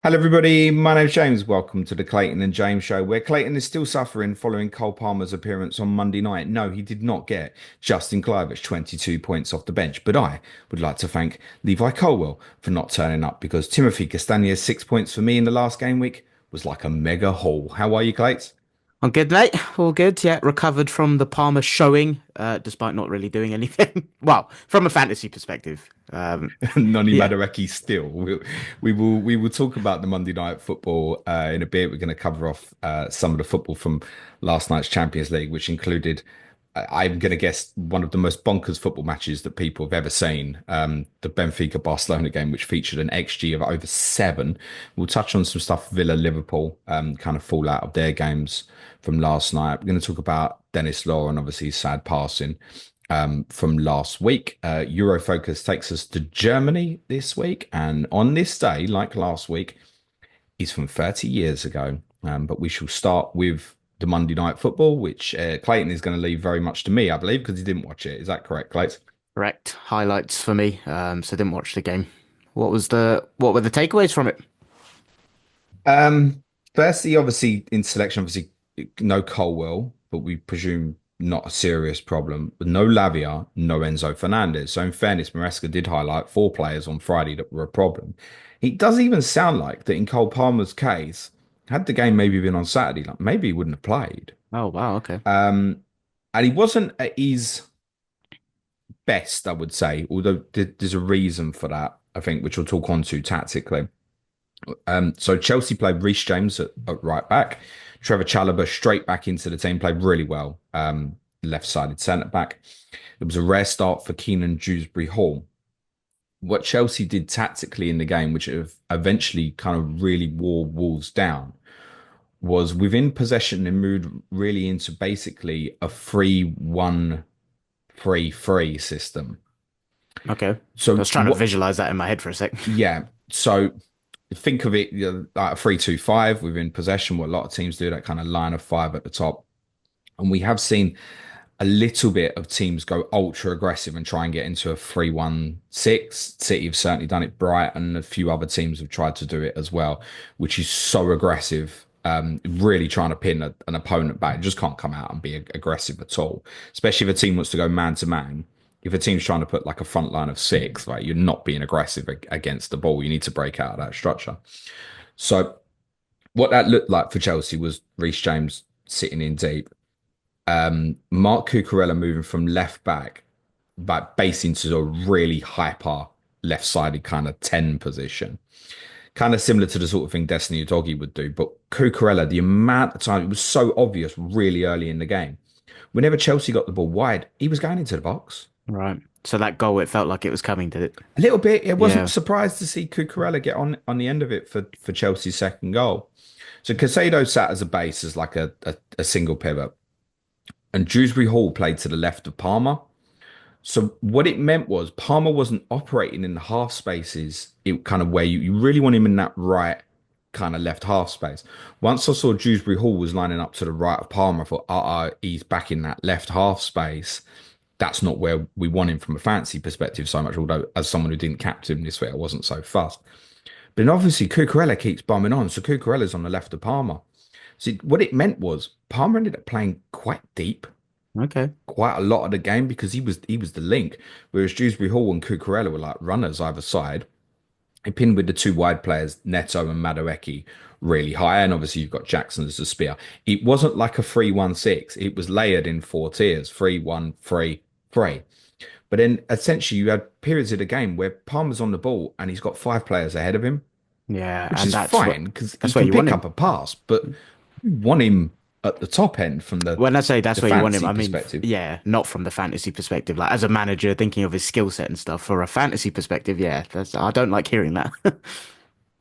Hello, everybody. My name's James. Welcome to the Clayton and James Show, where Clayton is still suffering following Cole Palmer's appearance on Monday night. No, he did not get Justin Kluivert 22 points off the bench, but I would like to thank Levi Colwell for not turning up because Timothy Castagne's 6 points for me in the last game week was like a mega haul. How are you, Clates? I'm good, mate. All good. Yeah, recovered from the Palmer showing, despite not really doing anything. Well, from a fantasy perspective. Noni Yeah. Madueke still. We will talk about the Monday night football in a bit. We're going to cover off some of the football from last night's Champions League, which included, I'm going to guess, one of the most bonkers football matches that people have ever seen. The Benfica Barcelona game, which featured an XG of over 7. We'll touch on some stuff Villa Liverpool, kind of fallout of their games from last night. We're going to talk about Denis Law and obviously his sad passing from last week. Eurofocus takes us to Germany this week. And on this day, like last week, is from 30 years ago. But we shall start with the Monday Night Football, which Clayton is going to leave very much to me, I believe, because he didn't watch it. Is that correct, Clayton? Correct. Highlights for me. So didn't watch the game. What were the takeaways from it? Firstly, obviously, in selection, obviously, no Colwell, but we presume not a serious problem. But no Lavia, no Enzo Fernandez. So, in fairness, Maresca did highlight 4 players on Friday that were a problem. It does even sound like that in Cole Palmer's case, had the game maybe been on Saturday, like maybe he wouldn't have played. Oh, wow. Okay. And he wasn't at his best, I would say, although there's a reason for that, I think, which we'll talk on to tactically. So Chelsea played Reece James at right back. Trevor Chalobah straight back into the team, played really well. Left-sided centre back. It was a rare start for Keenan Dewsbury Hall. What Chelsea did tactically in the game, which eventually kind of really wore Wolves down, was within possession and moved really into basically a 3-1-3-3 system. Okay. I So was trying to what? visualize that in my head for a sec. Yeah. So think of it, like a 3-2-5 within possession, what a lot of teams do, that kind of line of five at the top. And we have seen a little bit of teams go ultra aggressive and try and get into a 3-1-6. City have certainly done it. Brighton and a few other teams have tried to do it as well, which is so aggressive. Really trying to pin an opponent back. Just can't come out and be aggressive at all, especially if a team wants to go man to man. If a team's trying to put like a front line of 6, like you're not being aggressive against the ball. You need to break out of that structure. So what that looked like for Chelsea was Reece James sitting in deep, Mark Cucurella moving from left back, but base into a really hyper left-sided kind of 10 position. Kind of similar to the sort of thing Destiny Udogie would do. But Cucurella, the amount of time, it was so obvious really early in the game. Whenever Chelsea got the ball wide, he was going into the box. Right. So that goal, it felt like it was coming, did it? A little bit. I wasn't Yeah. surprised to see Cucurella get on the end of it for Chelsea's second goal. So Casado sat as a base as like a single pivot. And Dewsbury Hall played to the left of Palmer. So what it meant was Palmer wasn't operating in the half spaces, it kind of where you really want him in that right kind of left half space. Once I saw Dewsbury Hall was lining up to the right of Palmer, I thought, he's back in that left half space. That's not where we want him from a fancy perspective so much. Although, as someone who didn't captain him this way, I wasn't so fussed. But then obviously, Cucurella keeps bumming on. So Cucurella's on the left of Palmer. See, what it meant was Palmer ended up playing quite deep Okay. quite a lot of the game because he was the link, whereas Dewsbury Hall and Cucurella were like runners either side. He pinned with the two wide players, Neto and Madueke, really high, and obviously you've got Jackson as a spear. It wasn't like a 3-1-6. It was layered in 4 tiers, 3-1-3-3. But then essentially you had periods of the game where Palmer's on the ball and he's got 5 players ahead of him, Yeah, which and is fine because he that's where can you want pick him. up a pass, but you want him at the top end from the When I say that's the where you want him, fantasy I mean, perspective. yeah, not from the fantasy perspective. Like as a manager, thinking of his skill set and stuff. For a fantasy perspective, yeah, I don't like hearing that.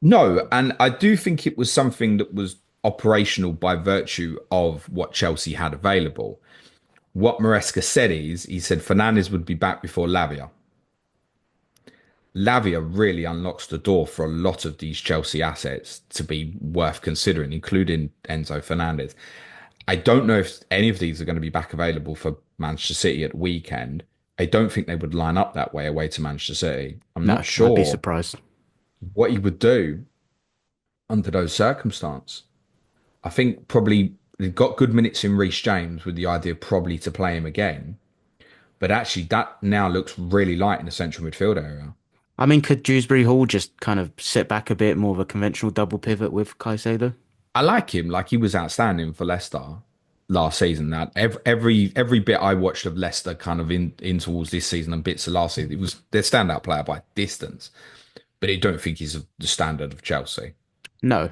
No, and I do think it was something that was operational by virtue of what Chelsea had available. What Maresca said is, he said Fernandez would be back before Lavia. Lavia really unlocks the door for a lot of these Chelsea assets to be worth considering, including Enzo Fernandez. I don't know if any of these are going to be back available for Manchester City at weekend. I don't think they would line up that way away to Manchester City. I'm not No, I'd be sure surprised. what he would do. under those circumstances. I think probably they've got good minutes in Reece James with the idea probably to play him again. But actually, that now looks really light in the central midfield area. I mean, could Dewsbury Hall just kind of sit back a bit more of a conventional double pivot with Caicedo? I like him. Like he was outstanding for Leicester last season. That every bit I watched of Leicester kind of in towards this season and bits of last season, it was their standout player by distance. But I don't think he's the standard of Chelsea. No,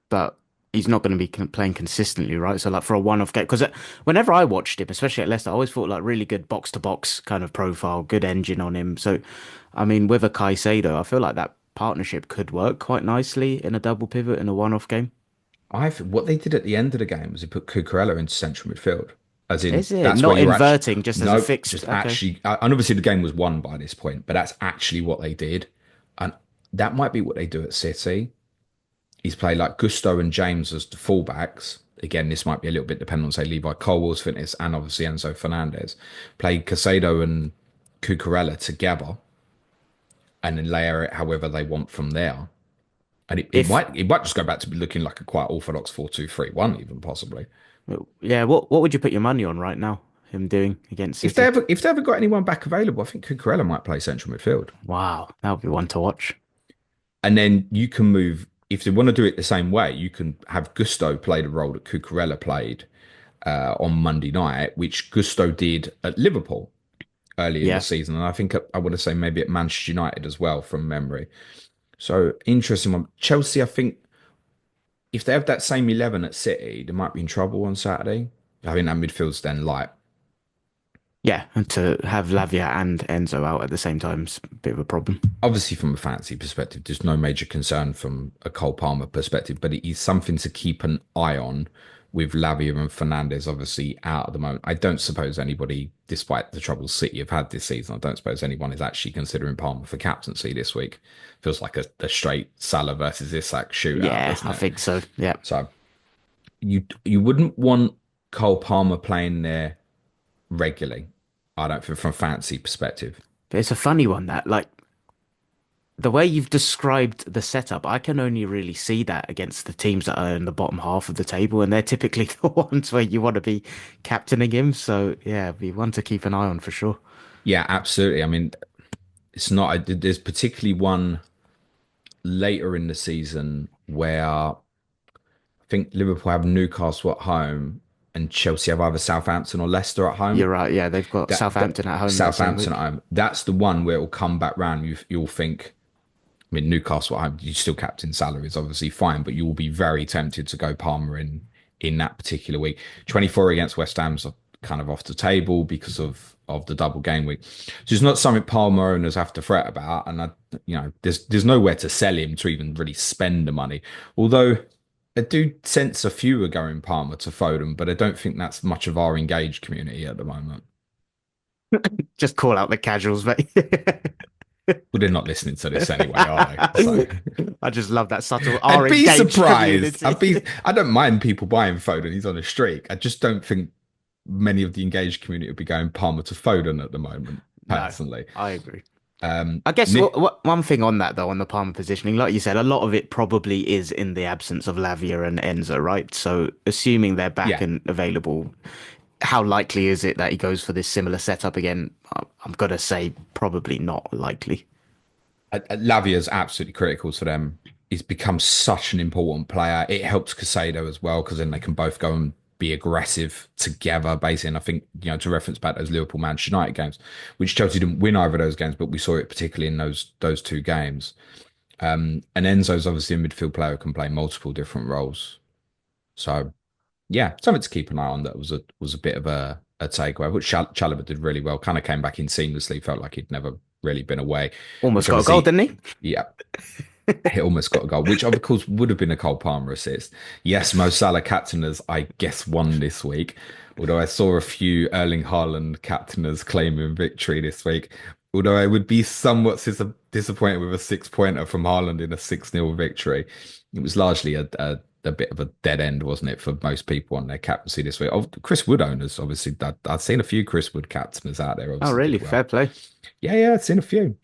but he's not going to be playing consistently, right? So like for a one-off game, because whenever I watched him, especially at Leicester, I always thought like really good box-to-box kind of profile, good engine on him. So, I mean, with a Caicedo, I feel like that partnership could work quite nicely in a double pivot in a one-off game. What they did at the end of the game was they put Cucurella into central midfield, as in Is it that's where not you're actually inverting just as a no, fixed? just Okay. actually, and obviously the game was won by this point, but that's actually what they did, and that might be what they do at City. He's played like Gusto and James as the fullbacks. Again, this might be a little bit dependent on say Levi Colwell's fitness and obviously Enzo Fernandez. Play Casado and Cucurella together, and then layer it however they want from there. And If it might just go back to be looking like a quite orthodox 4-2-3-1, even possibly. yeah, what would you put your money on right now? Him doing against If they City? ever got anyone back available, I think Cucurella might play central midfield. Wow, that would be one to watch. And then you can move if they want to do it the same way, you can have Gusto play the role that Cucurella played on Monday night, which Gusto did at Liverpool early in the Yeah, season. And I think I want to say maybe at Manchester United as well from memory. So interesting one. Chelsea, I think if they have that same 11 at City, they might be in trouble on Saturday. I think that midfield's then light. yeah, and to have Lavia and Enzo out at the same time is a bit of a problem. Obviously, from a fancy perspective, there's no major concern from a Cole Palmer perspective, but it is something to keep an eye on with Lavia and Fernandez obviously out at the moment. I don't suppose anybody, despite the troubles City have had this season, I don't suppose anyone is actually considering Palmer for captaincy this week. Feels like a straight Salah versus Isak shootout, Yeah, doesn't I it? think so. Yeah, So you wouldn't want Cole Palmer playing there regularly. I don't think from a fancy perspective. but it's a funny one that like the way you've described the setup, I can only really see that against the teams that are in the bottom half of the table, and they're typically the ones where you want to be captaining him. So yeah, be one to keep an eye on for sure. Yeah, absolutely. I mean, it's not. There's particularly one later in the season where I think Liverpool have Newcastle at home and Chelsea have either Southampton or Leicester at home. You're right. Yeah, they've got That Southampton at home that same Southampton at week. home. That's the one where it will come back round. You'll think. I mean, Newcastle at home. You still captain Salah is obviously fine, but you will be very tempted to go Palmer in that particular week. 24 against West Ham's kind of off the table because of the double game week. So it's not something Palmer owners have to fret about. And there's nowhere to sell him to even really spend the money. Although I do sense a few are going Palmer to Foden, but I don't think that's much of our engaged community at the moment. Just call out the casuals, mate. Well, they're not listening to this anyway, are they? So I just love that subtle I'd R be engaged surprised. community. I don't mind people buying Foden. He's on a streak. I just don't think many of the engaged community would be going Palmer to Foden at the moment, No, personally. I agree. Um, I guess Nick, one thing on that though, on the Palmer positioning, like you said, a lot of it probably is in the absence of Lavia and Enzo, right? So assuming they're back yeah, and available, how likely is it that he goes for this similar setup again? I'm gonna say probably not likely. Lavia's absolutely critical to them. He's become such an important player. It helps Casado as well because then they can both go and be aggressive together, basically. And I think, to reference back those Liverpool Manchester United games, which Chelsea didn't win either of those games, but we saw it particularly in those two games. And Enzo's obviously a midfield player who can play multiple different roles. So yeah, something to keep an eye on. That was a bit of a takeaway, which Chalobah did really well. Kind of came back in seamlessly. Felt like he'd never really been away, Almost which got a goal, obviously, didn't he? yeah, he almost got a goal, which of course would have been a Cole Palmer assist. Yes, Mo Salah captainers, I guess, won this week. Although I saw a few Erling Haaland captainers claiming victory this week. Although I would be somewhat disappointed with a 6-pointer from Haaland in a 6-0 victory. It was largely a bit of a dead end, wasn't it, for most people on their captaincy this week? Oh, Chris Wood owners, obviously, I've seen a few Chris Wood captainers out there, Oh, obviously really? did Fair well. play. Yeah, I've seen a few.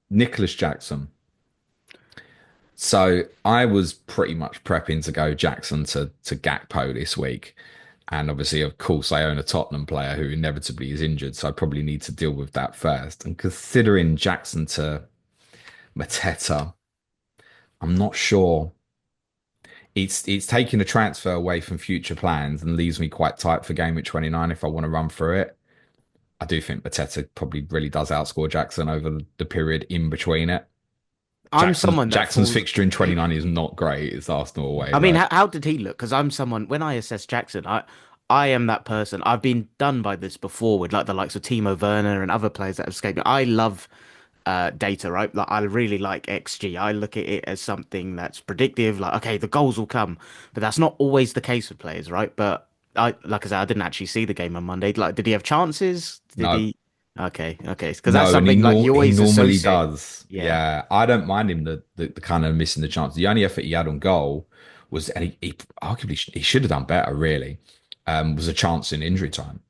Nicholas Jackson. So I was pretty much prepping to go Jackson to Gakpo this week. And obviously, of course, I own a Tottenham player who inevitably is injured. So I probably need to deal with that first. And considering Jackson to Mateta, I'm not sure. It's taking a transfer away from future plans and leaves me quite tight for game week 29 if I want to run through it. I do think Mateta probably really does outscore Jackson over the period in between it. I'm someone that Jackson's falls. fixture in 29 is not great. It's Arsenal away, I mean, but how did he look? Because I'm someone when I assess Jackson, I am that person. I've been done by this before with like the likes of Timo Werner and other players that have escaped me. I love data, right? Like I really like XG. I look at it as something that's predictive. Like, okay, the goals will come, but that's not always the case with players, right? But like I said, I didn't actually see the game on Monday. Like, did he have chances? Did no. he? Okay, because that's No, and something like you he always normally associate. does. Yeah, Yeah, I don't mind him the kind of missing the chance. The only effort he had on goal was, and he arguably he should have done better. Really, was a chance in injury time.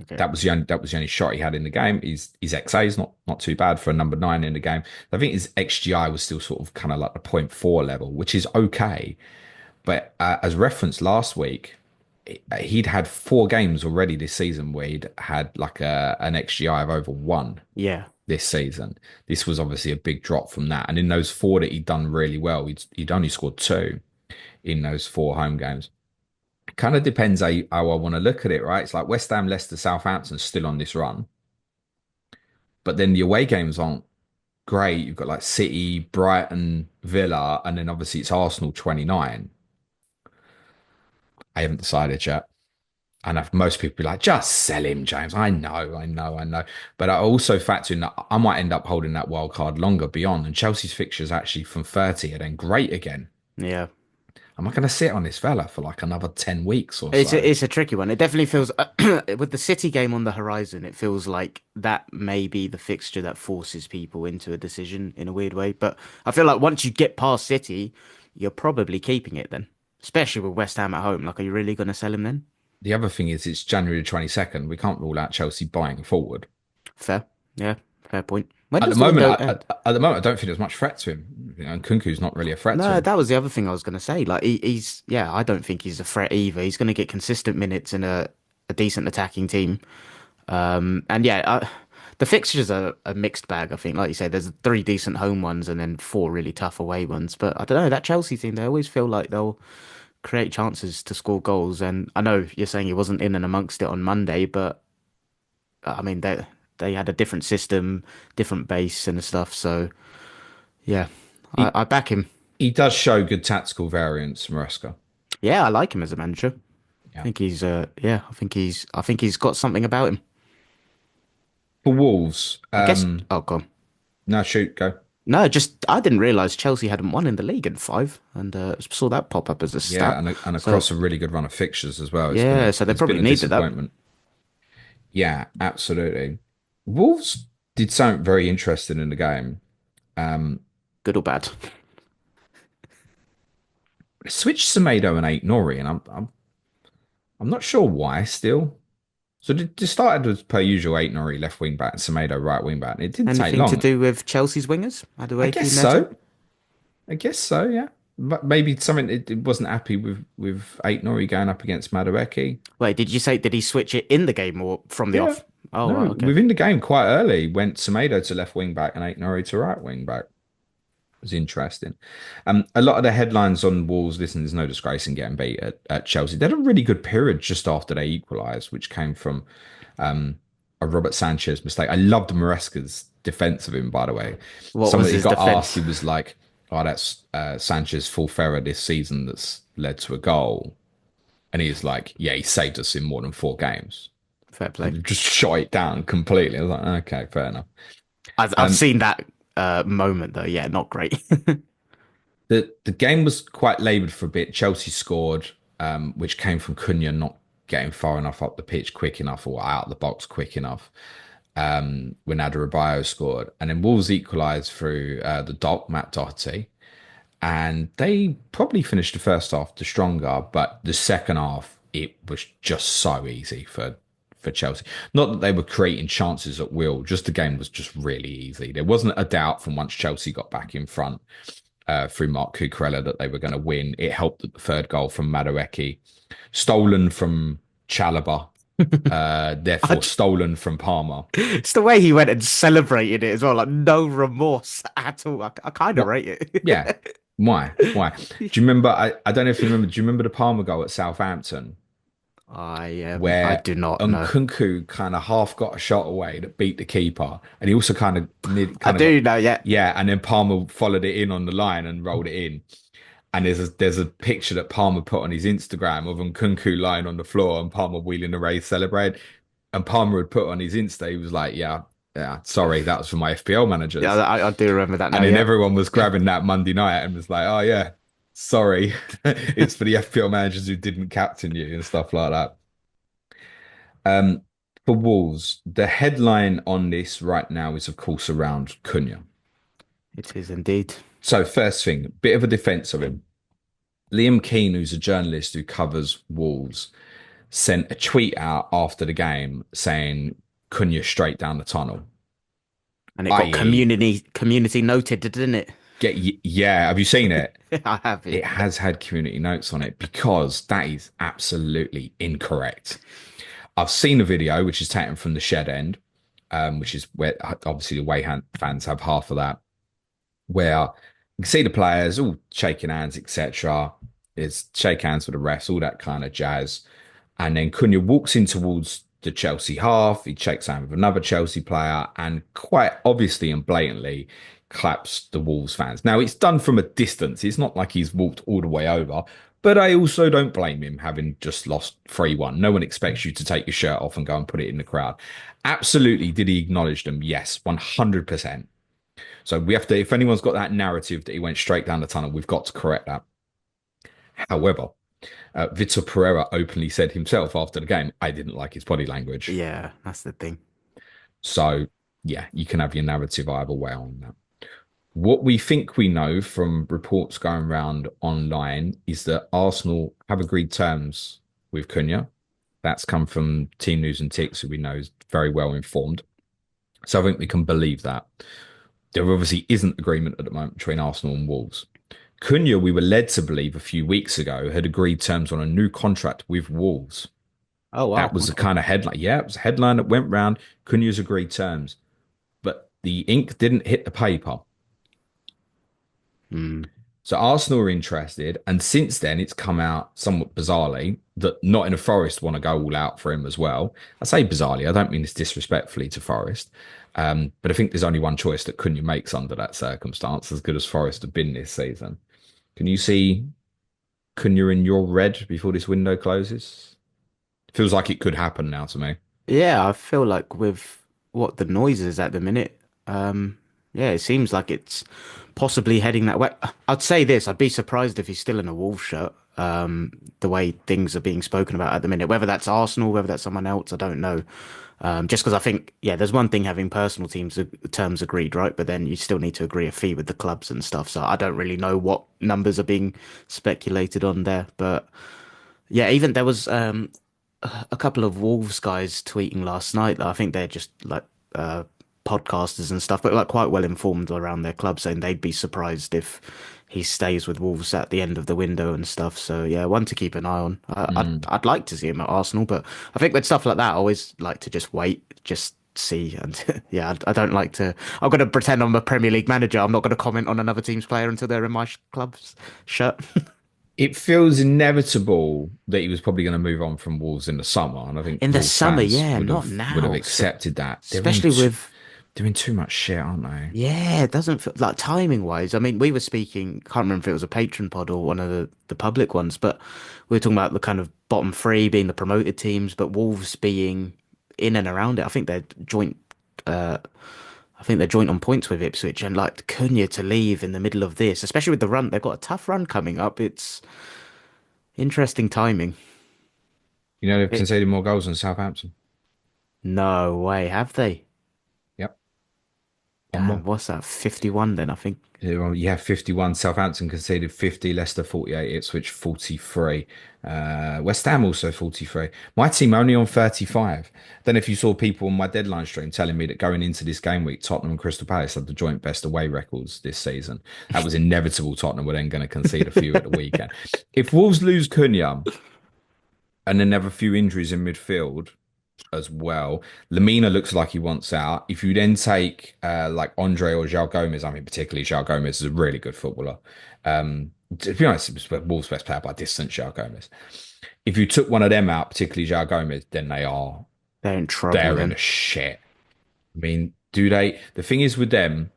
okay, That was the only shot he had in the game. His XA is not too bad for a number nine in the game. I think his XGI was still sort of kind of like the point 4 level, which is okay. But as referenced last week, he'd had 4 games already this season where he'd had like an XGI of over 1 yeah. this season. This was obviously a big drop from that. And in those 4 that he'd done really well, he'd only scored 2 in those 4 home games. Kind of depends how I want to look at it, right? It's like West Ham, Leicester, Southampton still on this run, but then the away games aren't great. You've got like City, Brighton, Villa, and then obviously it's Arsenal 29. I haven't decided yet. And most people be like, just sell him, James. I know. But I also factor in that I might end up holding that wild card longer beyond. And Chelsea's fixtures actually from 30 are then great again. Yeah. Am I going to sit on this fella for like another 10 weeks or It's so? it's a tricky one. It definitely feels with the City game on the horizon, it feels like that may be the fixture that forces people into a decision in a weird way. But I feel like once you get past City, you're probably keeping it then. Especially with West Ham at home. Like, are you really going to sell him then? The other thing is it's January the 22nd. We can't rule out Chelsea buying forward. Fair. Yeah, fair point. When At the does the moment, window end? at the moment, I don't think there's much threat to him. And Kunku's not really a threat to No, him. that was the other thing I was going to say. Like he's yeah, I don't think he's a threat either. He's going to get consistent minutes in a decent attacking team. And yeah, the fixtures are a mixed bag. I think, like you said, there's 3 decent home ones and then 4 really tough away ones. But I don't know that Chelsea team. They always feel like they'll create chances to score goals. And I know you're saying he wasn't in and amongst it on Monday, but I mean they had a different system, different base and stuff. So yeah, He I back him. he does show good tactical variance, Maresca. Yeah, I like him as a manager. I Yeah. think he's yeah, I think he's got something about him. For Wolves, I guess oh god. no, shoot, go. No, just I didn't realize Chelsea hadn't won in the league in 5 and saw that pop up as a Yeah, stat. and So across a really good run of fixtures as well. yeah, so they It's been probably a needed that. disappointment. Yeah, absolutely. Wolves did something very interesting in the game. Um, Good or bad. switched Semedo and Ait Nori, and I'm not sure why still. So it started as per usual, Ait Nori left wing back and Semedo right wing back. And it didn't take Anything to long. do with Chelsea's wingers? I guess Madueke, Neto? so. I guess so, yeah. But maybe something it wasn't happy with Ait Nori going up against Madueke. Wait, did you say did he switch it in the game or from the Yeah. off? Oh, right, No, okay. within the game quite early, went Semedo to left wing back and Ait Nori to right wing back. Was interesting. A lot of the headlines on Wolves, listen, there's no disgrace in getting beat at Chelsea. They had a really good period just after they equalised, which came from a Robert Sanchez mistake. I loved Maresca's defence of him, by the way. What was Somebody his got asked, he defense? was like, oh, that's Sanchez full error this season that's led to a goal. And he's like, yeah, he saved us in more than 4 games. Fair play. And just shot it down completely. I was like, okay, fair enough. I've Um, seen that moment though. Yeah, not great. the game was quite laboured for a bit. Chelsea scored, which came from Cunha not getting far enough up the pitch quick enough or out of the box quick enough. When Adarabioyo scored, and then Wolves equalised through the doc Matt Doherty, and they probably finished the first half the stronger, but the second half it was just so easy for Chelsea. Not that they were creating chances at will, just the game was just really easy. There wasn't a doubt from once Chelsea got back in front. through Mark Cucurella that they were going to win. It helped that the third goal from Madueke, stolen from Chalobah, I therefore j- stolen from Palmer. it's the way he went and celebrated it as well, like no remorse at all. I kind of What? rate Yeah. it. Why? Why? Do you remember? I don't know if you remember. Do you remember the Palmer goal at Southampton I where do not know. Nkunku kind of half got a shot away that beat the keeper, and he also I kind of got do know, yeah. yeah, and then Palmer followed it in on the line and rolled it in. And there's a picture that Palmer put on his Instagram of Nkunku lying on the floor and Palmer wheeling away celebrating. And Palmer had put on his Insta, he was like, yeah, yeah, sorry, that was for my FPL Yeah, managers. I do remember that And now, then yeah. everyone was grabbing that Monday night and was like, oh yeah, sorry, it's for the FPL managers who didn't captain you and stuff like that. Um, for Wolves, the headline on this right now is, of course, around Cunha. It is indeed. So, first thing, bit of a defense of him. Liam Keane, who's a journalist who covers Wolves, sent a tweet out after the game saying Cunha straight down the tunnel, And it got i.e., community noted, didn't it? yeah, have you seen it? I have, yeah. It has had community notes on it because that is absolutely incorrect. I've seen a video which is taken from the shed end, which is where obviously the fans have half of that, where you can see the players all shaking hands, etc. It's shake hands with the refs, all that kind of jazz. And then Cunha walks in towards the Chelsea half. He shakes hands with another Chelsea player and quite obviously and blatantly claps the Wolves fans. Now, it's done from a distance. It's not like he's walked all the way over, but I also don't blame him having just lost 3-1. No one expects you to take your shirt off and go and put it in the crowd. Absolutely. Did he acknowledge them? Yes, 100%. So we have to, if anyone's got that narrative that he went straight down the tunnel, we've got to correct that. However, Vitor Pereira openly said himself after the game, I didn't like his body language. Yeah, that's the thing. So, yeah, you can have your narrative either way on that. What we think we know from reports going around online is that Arsenal have agreed terms with Cunha. That's come from Team News and Ticks, who we know is very well informed. So I think we can believe that. There obviously isn't agreement at the moment between Arsenal and Wolves. Cunha, we were led to believe a few weeks ago, had agreed terms on a new contract with Wolves. Oh, That wow. was the Okay. kind of headline. Yeah, it was a headline that went round. Cunha's agreed terms, but the ink didn't hit the paper. Hmm. So Arsenal are interested, and since then it's come out somewhat bizarrely that Nottingham Forest want to go all out for him as well. I say bizarrely, I don't mean this disrespectfully to Forest, but I think there's only one choice that Cunha makes under that circumstance, as good as Forest have been this season. Can you see Cunha in your red before this window closes? Feels like it could happen now to me. Yeah, I feel like with what the noise is at the minute, yeah, it seems like it's possibly heading that way. I'd say this, I'd be surprised if he's still in a Wolves shirt, the way things are being spoken about at the minute. Whether that's Arsenal, whether that's someone else, I don't know. Just because I think, yeah, there's one thing having personal terms agreed, right? But then you still need to agree a fee with the clubs and stuff. So I don't really know what numbers are being speculated on there. But yeah, even there was a couple of Wolves guys tweeting last night that I think they're just like uh, podcasters and stuff, but like quite well informed around their club, saying they'd be surprised if he stays with Wolves at the end of the window and stuff. So yeah, one to keep an eye on. Mm. I'd like to see him at Arsenal, but I think with stuff like that, I always like to just wait, just see. And yeah, I don't like to. I'm going to pretend I'm a Premier League manager. I'm not going to comment on another team's player until they're in my club's shirt. It feels inevitable that he was probably going to move on from Wolves in the summer, and I think In the Wolves summer, fans yeah, would not have now. accepted that. Especially with They're in too much shit, aren't they? Yeah, it doesn't feel like timing wise. I mean, we were speaking, can't remember if it was a patron pod or one of the public ones, but we were talking about the kind of bottom three being the promoted teams, but Wolves being in and around it. Uh I think they're joint on points with Ipswich and like Cunha to leave in the middle of this, especially with the run, they've got a tough run coming up. It's interesting timing. You know, they've It conceded more goals than Southampton. No way, have they? Yep. I'm And not. what's that? 51 then, I think. Yeah, well, you have 51. Southampton conceded 50. Leicester 48. Ipswich 43. West Ham also 43. My team only on 35. Then if you saw people on my deadline stream telling me that going into this game week, Tottenham and Crystal Palace had the joint best away records this season. That was inevitable. Tottenham were then going to concede a few at the weekend. If Wolves lose Cunha and then have a few injuries in midfield as well. Lamina looks like he wants out. If you then take like Andre or João Gomez, I mean, particularly João Gomez is a really good footballer. To be honest, it was Wolves' best player by distance, João Gomez. If you took one of them out, particularly João Gomez, then They're in trouble they're in then. a shit. I mean, do they? The thing is with them,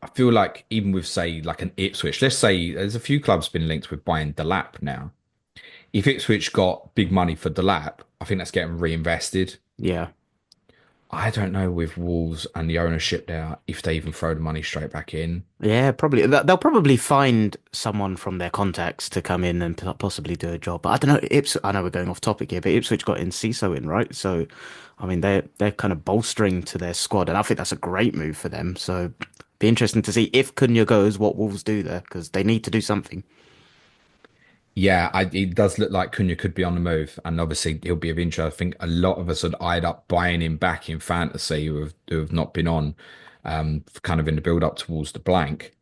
I feel like even with say like an Ipswich, let's say there's a few clubs been linked with buying Delap now. If Ipswich got big money for Delap, I think that's getting reinvested. Yeah. I don't know with Wolves and the ownership there if they even throw the money straight back in. Yeah, probably. They'll probably find someone from their contacts to come in and possibly do a job. But I don't know. I know we're going off topic here, but Ipswich got Enciso in, right? So, I mean, they're kind of bolstering to their squad, and I think that's a great move for them. So, be interesting to see if Cunha goes, what Wolves do there, because they need to do something. Yeah, it does look like Cunha could be on the move, and obviously he'll be of interest. I think a lot of us had eyed up buying him back in fantasy who have not been on, kind of in the build up towards the blank.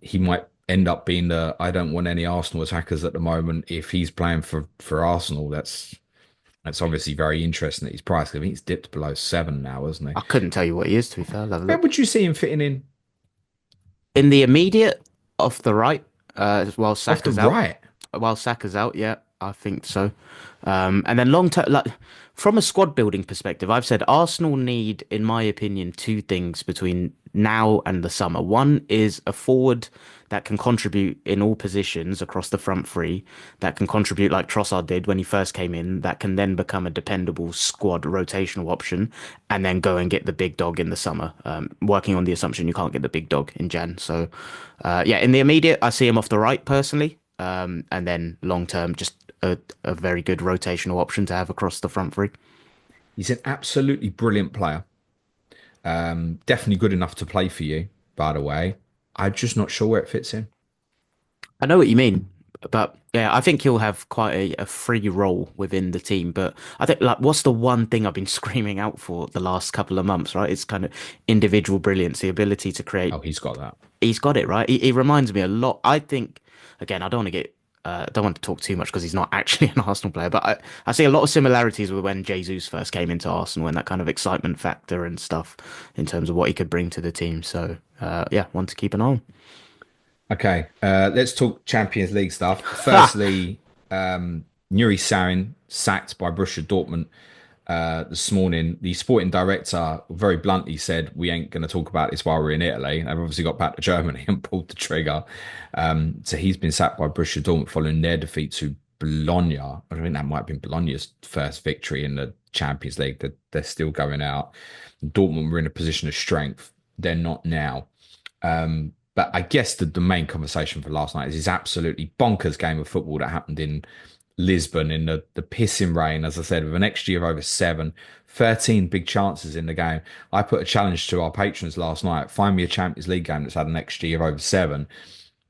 He might end up being the I don't want any Arsenal attackers at the moment. If he's playing for Arsenal, that's obviously very interesting at his price. I think he's dipped below 7 now, hasn't he? I couldn't tell you what he is, to be fair. I'll have a Where look. would you see him fitting in? In the immediate, off the right, while Off the Saka's out. right. While Saka's out, yeah, I think so. And then long term, like from a squad building perspective, I've said Arsenal need, in my opinion, two things between now and the summer. One is a forward that can contribute in all positions across the front three, that can contribute like Trossard did when he first came in, that can then become a dependable squad rotational option, and then go and get the big dog in the summer. Working on the assumption you can't get the big dog in Jan. So, yeah, in the immediate, I see him off the right personally. And then long term, just a very good rotational option to have across the front three. He's an absolutely brilliant player. Definitely good enough to play for you, by the way. I'm just not sure where it fits in. I know what you mean, but yeah, I think he'll have quite a free role within the team. But I think like what's the one thing I've been screaming out for the last couple of months, right? It's kind of individual brilliance, the ability to Oh, create. he's got that. He's got it, right? He reminds me a lot. I think, again, I don't want to get, don't want to talk too much because he's not actually an Arsenal player, but I see a lot of similarities with when Jesus first came into Arsenal and that kind of excitement factor and stuff in terms of what he could bring to the team. So, yeah, one to keep an eye on. Okay, let's talk Champions League stuff. Firstly, Nuri Sarin sacked by Borussia Dortmund this morning. The sporting director very bluntly said, "We ain't going to talk about this while we're in Italy." They've obviously got back to Germany and pulled the trigger. So he's been sacked by Borussia Dortmund following their defeat to Bologna. I think that might have been Bologna's first victory in the Champions League. They're still going out. Dortmund were in a position of strength. They're not now. But I guess the main conversation for last night is this absolutely bonkers game of football that happened in Lisbon in the pissing rain, as I said, with an XG of over 7, 13 big chances in the game. I put a challenge to our patrons last night. Find me a Champions League game that's had an XG of over 7.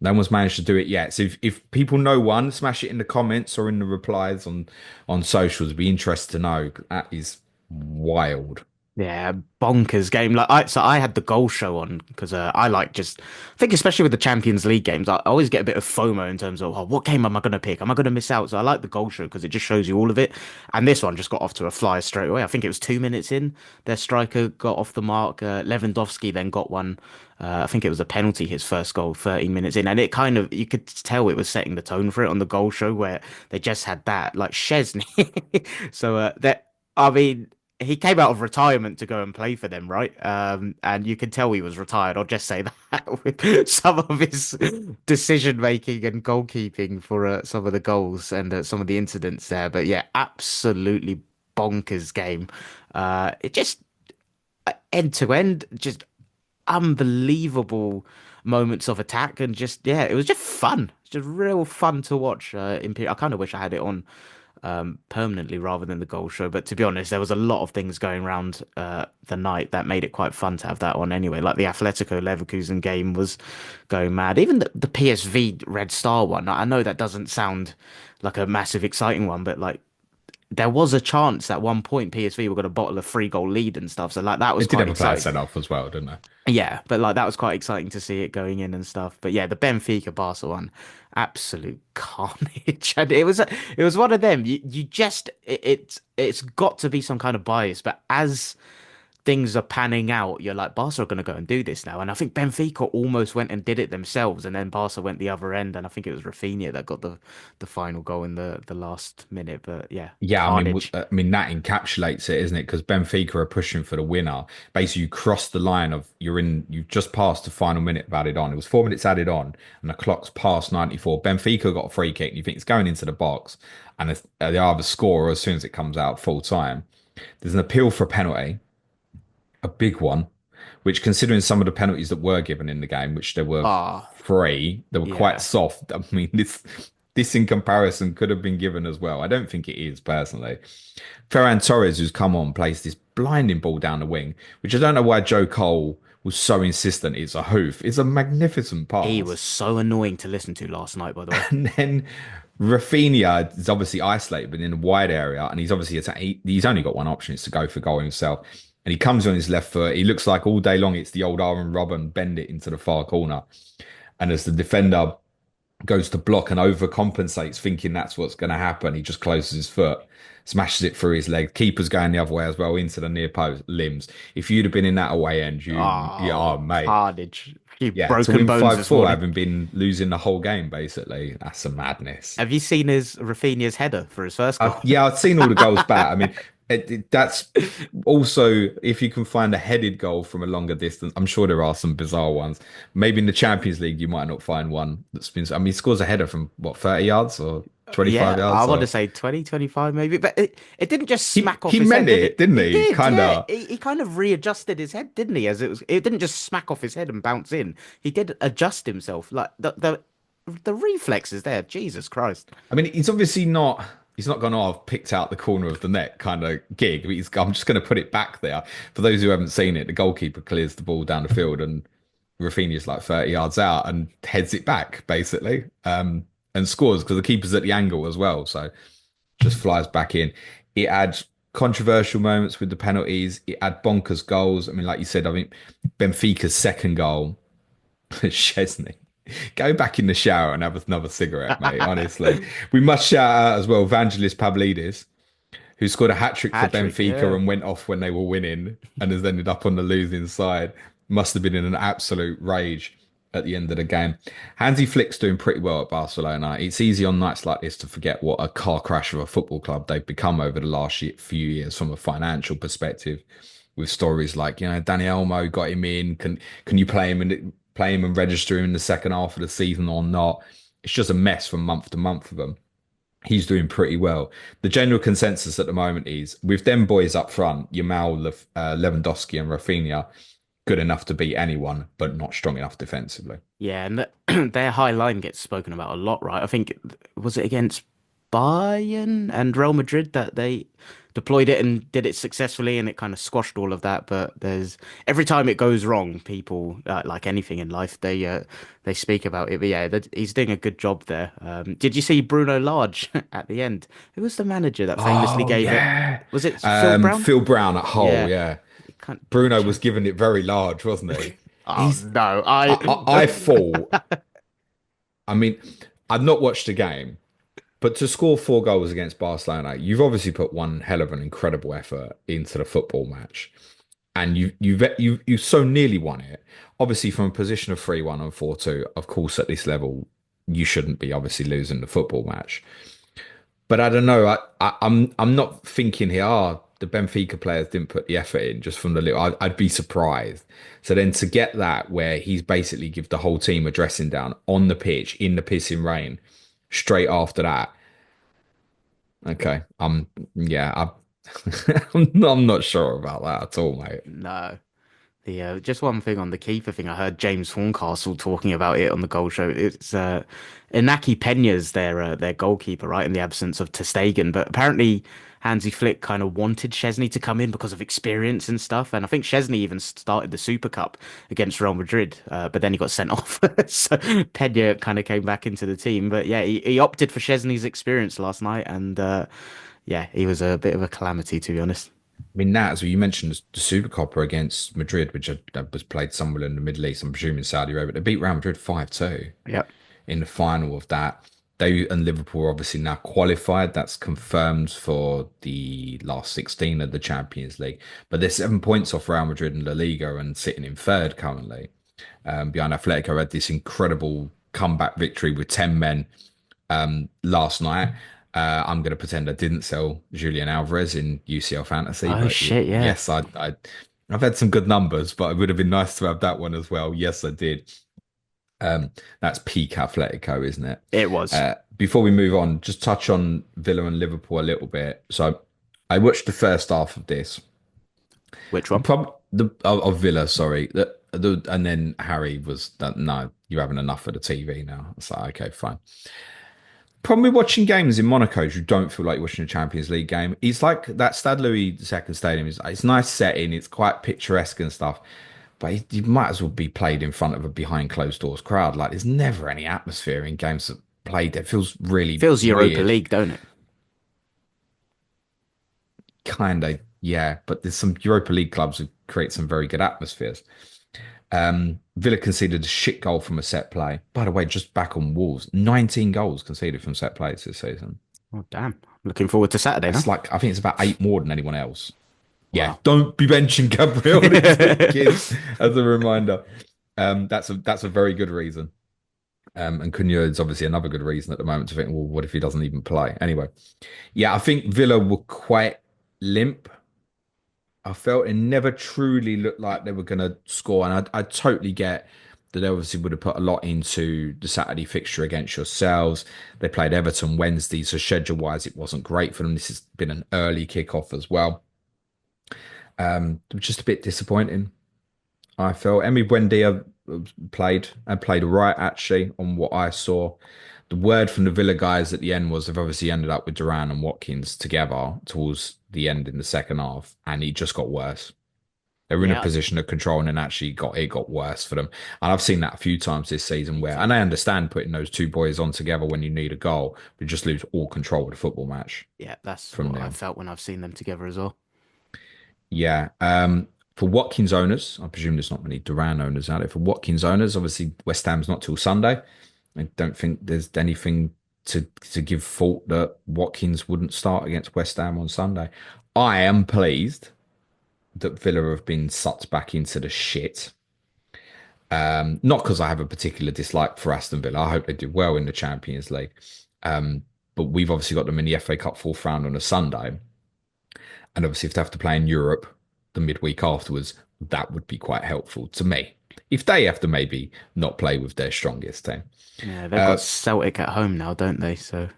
No one's managed to do it yet. So if people know one, smash it in the comments or in the replies on socials. Be interested to know. That is wild. Yeah, bonkers game. So I had the goal show on because I like just I think especially with the Champions League games, I always get a bit of FOMO in terms of what game am I going to pick? Am I going to miss out? So I like the goal show because it just shows you all of it. And this one just got off to a flyer straight away. I think it was 2 minutes in, their striker got off the mark. Lewandowski then got one. I think it was a penalty, his first goal, 13 minutes in, and it kind of you could tell it was setting the tone for it on the goal show where they just had that like Chesney. So that I mean he came out of retirement to go and play for them, right? And you can tell he was retired. I'll just say that with some of his decision making and goalkeeping for some of the goals and some of the incidents there. But yeah, absolutely bonkers game. It just end to end, just unbelievable moments of attack and just yeah, it was just fun. It's just real fun to watch. I kind of wish I had it on. permanently rather than the goal show. But to be honest, there was a lot of things going around the night that made it quite fun to have that on anyway. Like the Atletico Leverkusen game was going mad. Even the PSV Red Star one. I know that doesn't sound like a massive exciting one, but like there was a chance at one point PSV were going to bottle a 3 goal lead and stuff. So like that was It did quite have a player exciting. sent off as well, didn't it? Yeah, but like that was quite exciting to see it going in and stuff. But yeah, the Benfica Barca one, absolute carnage. And it was one of them. You just it's got to be some kind of bias, but as things are panning out, you're like, Barca are going to go and do this now. And I think Benfica almost went and did it themselves, and then Barca went the other end, and I think it was Rafinha that got the final goal in the last minute. But yeah, Yeah, carnage. I mean that encapsulates it, isn't it? Because Benfica are pushing for the winner. Basically, you cross the line of you've just passed the final minute of added on. It was 4 minutes added on, and the clock's past 94. Benfica got a free kick, and you think it's going into the box, and they either score or as soon as it comes out full time. There's an appeal for a penalty, a big one, which considering some of the penalties that were given in the game, which there were Ah, three, they were quite yeah. soft. I mean, this in comparison could have been given as well. I don't think it is personally. Ferran Torres, who's come on, plays this blinding ball down the wing, which I don't know why Joe Cole was so insistent it's a hoof. It's a magnificent He pass. was so annoying to listen to last night, by the way. And then Rafinha is obviously isolated, but in a wide area, and he's obviously he's only got one option: is to go for goal himself. And he comes on his left foot. He looks like all day long it's the old Aaron Robben bend it into the far corner. And as the defender goes to block and overcompensates, thinking that's what's going to happen, he just closes his foot, smashes it through his leg. Keeper's going the other way as well into the near post limbs. If you'd have been in that away end, yeah, Oh, oh, mate. carnage. Few Yeah, to broken win bones five this four, morning. having been losing the whole game, basically, that's some madness. Have you seen his Rafinha's header for his first goal? Yeah, I've seen all the goals back. I mean, that's also if you can find a headed goal from a longer distance. I'm sure there are some bizarre ones. Maybe in the Champions League, you might not find one that's been. I mean, he scores a header from what 30 yards or 25 Yeah, I yards. want to Or say 20, 25, maybe, but it didn't just he smack off he his head, meant did it, it? didn't He he? did, Kind yeah. of. He kind of readjusted his head, didn't he? It didn't just smack off his head and bounce in. He did adjust himself. Like the reflexes there. Jesus Christ. I mean, he's obviously not. He's not going to have picked out the corner of the net kind of gig. I'm just going to put it back there. For those who haven't seen it, the goalkeeper clears the ball down the field and Rafinha's like 30 yards out and heads it back, basically, and scores because the keeper's at the angle as well. So just flies back in. It had controversial moments with the penalties. It had bonkers goals. I mean, like you said, I mean, Benfica's second goal, Chesney. Go back in the shower and have another cigarette, mate. Honestly, we must shout out as well, Evangelis Pavlidis, who scored a hat trick for Hat trick, Benfica yeah. and went off when they were winning and has ended up on the losing side. Must have been in an absolute rage at the end of the game. Hansi Flick's doing pretty well at Barcelona. It's easy on nights like this to forget what a car crash of a football club they've become over the last few years from a financial perspective. With stories like, Danny Elmo got him in. Can you play him and register him in the second half of the season or not? It's just a mess from month to month for them. He's doing pretty well. The general consensus at the moment is with them boys up front, Yamal, Lewandowski, and Rafinha, good enough to beat anyone, but not strong enough defensively. Yeah, and their high line gets spoken about a lot, right? I think was it against Bayern and Real Madrid that they deployed it and did it successfully, and it kind of squashed all of that. But there's every time it goes wrong, people like anything in life, they speak about it. But yeah, he's doing a good job there. Did you see Bruno Lage at the end? Who was the manager that famously Oh gave it? yeah, Was it Phil Brown? Phil Brown at Hull. Yeah, Yeah, it can't, Bruno was giving it very large, wasn't he? oh He's. no, I thought. I mean, I've not watched the game, but to score 4 goals against Barcelona, you've obviously put one hell of an incredible effort into the football match, and you so nearly won it. Obviously, from a position of 3-1 and 4-2, of course, at this level, you shouldn't be obviously losing the football match. But I don't know. I'm not thinking here. The Benfica players didn't put the effort in just from the little. I'd be surprised. So then to get that where he's basically give the whole team a dressing down on the pitch in the pissing rain, straight after that. Okay, yeah, I'm not sure about that at all, mate. no. The just one thing on the keeper thing, I heard James Horncastle talking about it on the goal show. It's Inaki Peña's their goalkeeper, right, in the absence of ter Stegen. But apparently Hansi Flick kind of wanted Chesney to come in because of experience and stuff. And I think Chesney even started the Super Cup against Real Madrid, but then he got sent off. So Peña kind of came back into the team. But yeah, he opted for Chesney's experience last night, and yeah, he was a bit of a calamity, to be honest. I mean, that, as you mentioned, the Super Copper against Madrid, which was played somewhere in the Middle East, I'm presuming Saudi Arabia. They beat Real Madrid 5-2 Yep. in the final of that. They and Liverpool are obviously now qualified. That's confirmed for the last 16 of the Champions League. But they're 7 points off Real Madrid in La Liga and sitting in third currently. Behind Atletico had this incredible comeback victory with 10 men last night. I'm going to pretend I didn't sell Julian Alvarez in UCL Fantasy, Oh but shit, yeah, yes, I've had some good numbers, but it would have been nice to have that one as well. Yes, I did. That's peak Atletico, isn't it? it was. Before we move on, just touch on Villa and Liverpool a little bit. So I watched the first half of this. Which The one? problem of Villa, sorry, and then Harry was that no, you're having enough of the TV now. It's like okay, fine. Problem with watching games in Monaco is you don't feel like you're watching a Champions League game. It's like that Stade Louis II Stadium is it's nice setting, it's quite picturesque and stuff, but you might as well be played in front of a behind closed doors crowd. Like there's never any atmosphere in games that played there. It feels really Feels Europa weird. League, don't it? Kinda, yeah, but there's some Europa League clubs who create some very good atmospheres. Villa conceded a shit goal from a set play. By the way, just back on Wolves, 19 goals conceded from set plays this season. Oh damn! Looking forward to Saturday now. That's like I think it's about eight more than anyone else. Yeah, Wow. don't be benching Gabriel this week, kids, as a reminder. That's a very good reason. And Cunha is obviously another good reason at the moment to think, well, what if he doesn't even play? Anyway, yeah, I think Villa were quite limp. I felt it never truly looked like they were going to score. And I totally get that they obviously would have put a lot into the Saturday fixture against yourselves. They played Everton Wednesday, so schedule wise, it wasn't great for them. This has been an early kickoff as well. It was just a bit disappointing. I felt Emi Buendia played all right actually on what I saw. The word from the Villa guys at the end was they've obviously ended up with Duran and Watkins together towards the end in the second half, and it just got worse. They were in a Yeah, position of control and then actually got worse for them. And I've seen that a few times this season where, and I understand putting those two boys on together when you need a goal, but just lose all control of the football match yeah, that's from what I now. felt when I've seen them together as well. Yeah. For Watkins owners, I presume there's not many Duran owners out there. For Watkins owners, obviously West Ham's not till Sunday. I don't think there's anything to give fault that Watkins wouldn't start against West Ham on Sunday. I am pleased that Villa have been sucked back into the shit. Not because I have a particular dislike for Aston Villa. I hope they do well in the Champions League. But we've obviously got them in the FA Cup fourth round on a Sunday. And obviously, if they have to play in Europe the midweek afterwards, that would be quite helpful to me. If they have to maybe not play with their strongest team. Yeah, they've got Celtic at home now, don't they? So they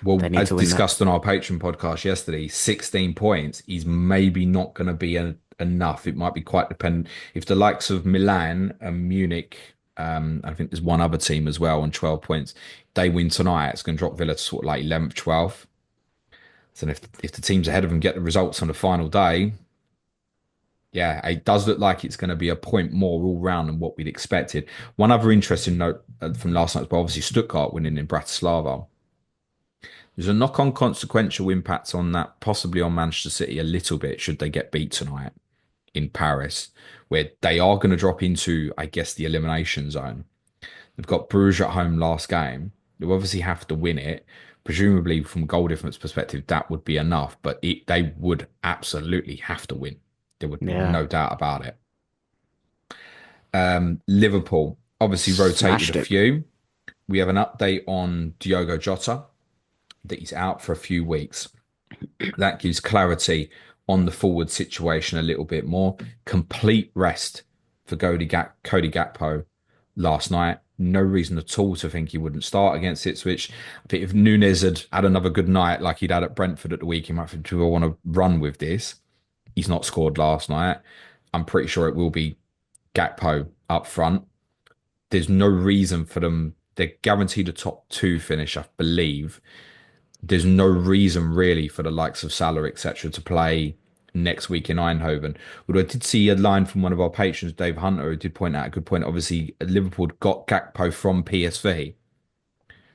Well, need as to win that. discussed on our Patreon podcast yesterday, 16 points is maybe not going to be enough. It might be quite dependent. If the likes of Milan and Munich, I think there's one other team as well on 12 points, they win tonight, it's going to drop Villa to sort of like 11th, 12th. So if the teams ahead of them get the results on the final day, yeah, it does look like it's going to be a point more all round than what we'd expected. One other interesting note from last night, well, obviously Stuttgart winning in Bratislava. There's a knock-on consequential impact on that, possibly on Manchester City a little bit, should they get beat tonight in Paris, where they are going to drop into, I guess, the elimination zone. They've got Bruges at home last game. They obviously have to win it. Presumably, from a goal difference perspective, that would be enough, but they would absolutely have to win. There would be Yeah, no doubt about it. Liverpool obviously rotated a smashed it. few. We have an update on Diogo Jota that he's out for a few weeks. That gives clarity on the forward situation a little bit more. Complete rest for Cody Gakpo last night. No reason at all to think he wouldn't start against Ipswich. I think if Nunes had another good night like he'd had at Brentford at the week, he might think, do I want to run with this? He's not scored last night. I'm pretty sure it will be Gakpo up front. There's no reason for them. They're guaranteed a top two finish, I believe. There's no reason really for the likes of Salah, etc., to play next week in Eindhoven. Although I did see a line from one of our patrons, Dave Hunter, who did point out a good point. Obviously, Liverpool got Gakpo from PSV,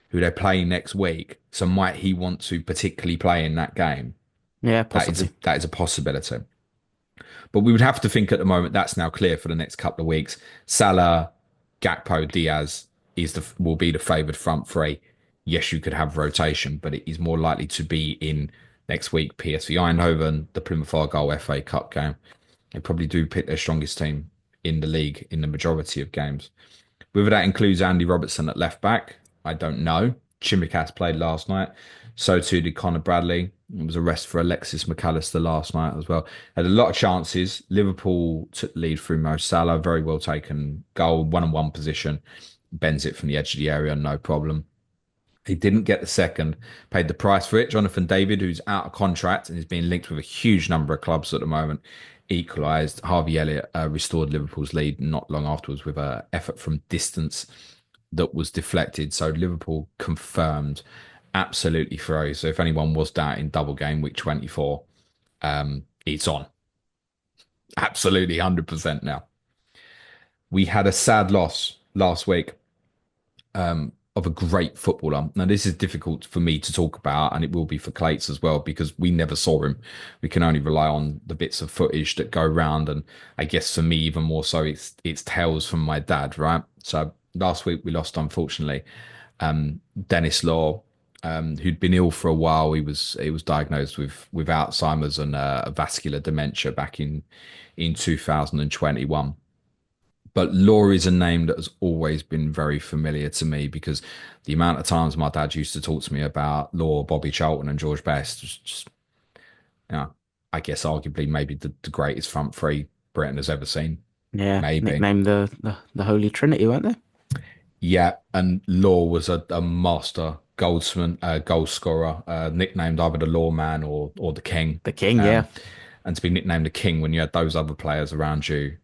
who they're playing next week. So might he want to particularly play in that game? Yeah, That is a possibly. that is a possibility. But we would have to think at the moment that's now clear for the next couple of weeks. Salah, Gakpo, Diaz will be the favoured front three. Yes, you could have rotation, but it is more likely to be in next week. PSV Eindhoven, the Plymouth Argyle FA Cup game. They probably do pick their strongest team in the league in the majority of games. Whether that includes Andy Robertson at left back, I don't know. Chimikas played last night. So too did Connor Bradley. It was a rest for Alexis McAllister last night as well. Had a lot of chances. Liverpool took the lead through Mo Salah. Very well taken goal, 1-on-1 position. Bends it from the edge of the area, no problem. He didn't get the second, paid the price for it. Jonathan David, who's out of contract and is being linked with a huge number of clubs at the moment, equalised. Harvey Elliott restored Liverpool's lead not long afterwards with an effort from distance that was deflected. So Liverpool confirmed absolutely through. So if anyone was doubting double game week 24, it's on. Absolutely 100% now. We had a sad loss last week of a great footballer. Now, this is difficult for me to talk about, and it will be for Clates as well, because we never saw him. We can only rely on the bits of footage that go around, and I guess for me, even more so, it's tales from my dad, right? So last week we lost, unfortunately, Denis Law, who'd been ill for a while. He was diagnosed with Alzheimer's and vascular dementia back in 2021. But Law is a name that has always been very familiar to me because the amount of times my dad used to talk to me about Law, Bobby Charlton, and George Best was just, you know, I guess arguably maybe the greatest front three Britain has ever seen. Yeah, Maybe. nicknamed the Holy Trinity, weren't they? Yeah, and Law was a master goldsman, goal scorer, nicknamed either the Lawman or the King. The King, yeah. Um, and to be nicknamed the King when you had those other players around you